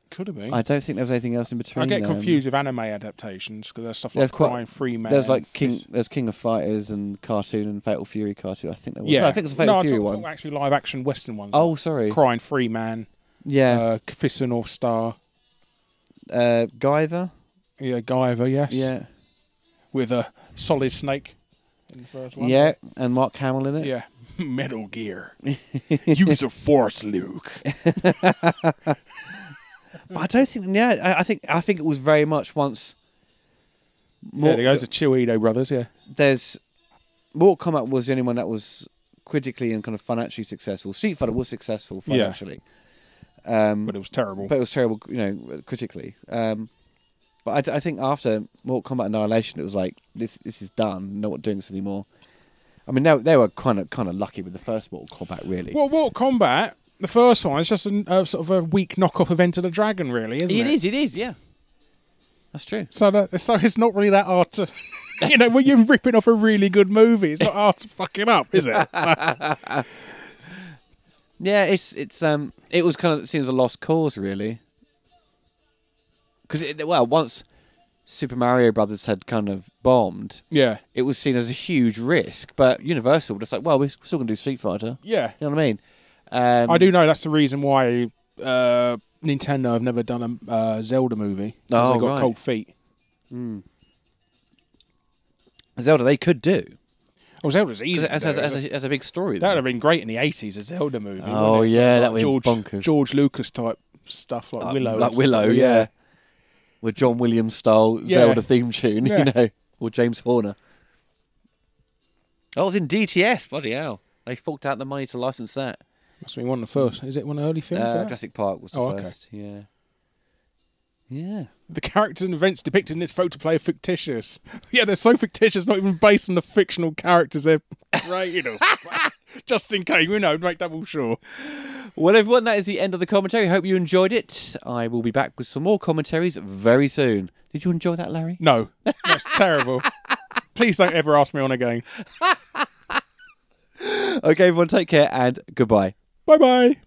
Could have been. I don't think there was anything else in between. I get them. confused with anime adaptations because there's stuff like Crying Free Man. There's like there's King of Fighters and cartoon and Fatal Fury cartoon. I think there was. Yeah, No, I think it's a Fatal Fury one. one. Actually, live action Western ones. Oh, sorry. Crying Free Man. Yeah. Fist of North Star. Guyver. Yeah, Guyver. Yes. Yeah. With a Solid Snake in the first one. Yeah, and Mark Hamill in it. Yeah. Metal Gear. Use the Force, Luke. But I don't think. Yeah, I think it was very much once. Yeah, there goes the Chiweedle brothers. Yeah. There's Mortal Kombat was the only one that was critically and kind of financially successful. Street Fighter was successful financially. But it was terrible. But it was terrible, critically. But I think after Mortal Kombat Annihilation, it was like this is done. Not doing this anymore. I mean, they were kind of lucky with the first Mortal Kombat, really. Well, Mortal Kombat, the first one, is just a sort of a weak knockoff of Enter the Dragon, really, isn't it? It is, yeah. That's true. So it's not really that hard to, when you're ripping off a really good movie, it's not hard to fuck it up, is it? Yeah, it was kind of seems a lost cause, really. Because once Super Mario Brothers had kind of bombed, yeah, it was seen as a huge risk. But Universal were just like, well, we're still going to do Street Fighter. Yeah, you know what I mean. I do know that's the reason why Nintendo have never done a Zelda movie. Oh, they got cold feet. Mm. Zelda, they could do. Oh, Zelda's easy. As a big story. That would have been great in the 80s, a Zelda movie. Oh, yeah, that would be bonkers. George Lucas type stuff like Willow. Like Willow, yeah. With John Williams style Zelda theme tune, or James Horner. Oh, it was in DTS, bloody hell. They forked out the money to license that. Must be one of the first. Is it one of the early films? Jurassic Park was the first, yeah. Yeah. The characters and events depicted in this photoplay are fictitious. Yeah, they're so fictitious, not even based on the fictional characters. They're great, just in case, make double sure. Well, everyone, that is the end of the commentary. Hope you enjoyed it. I will be back with some more commentaries very soon. Did you enjoy that, Larry? No. That's terrible. Please don't ever ask me on again. Okay, everyone, take care and goodbye. Bye-bye.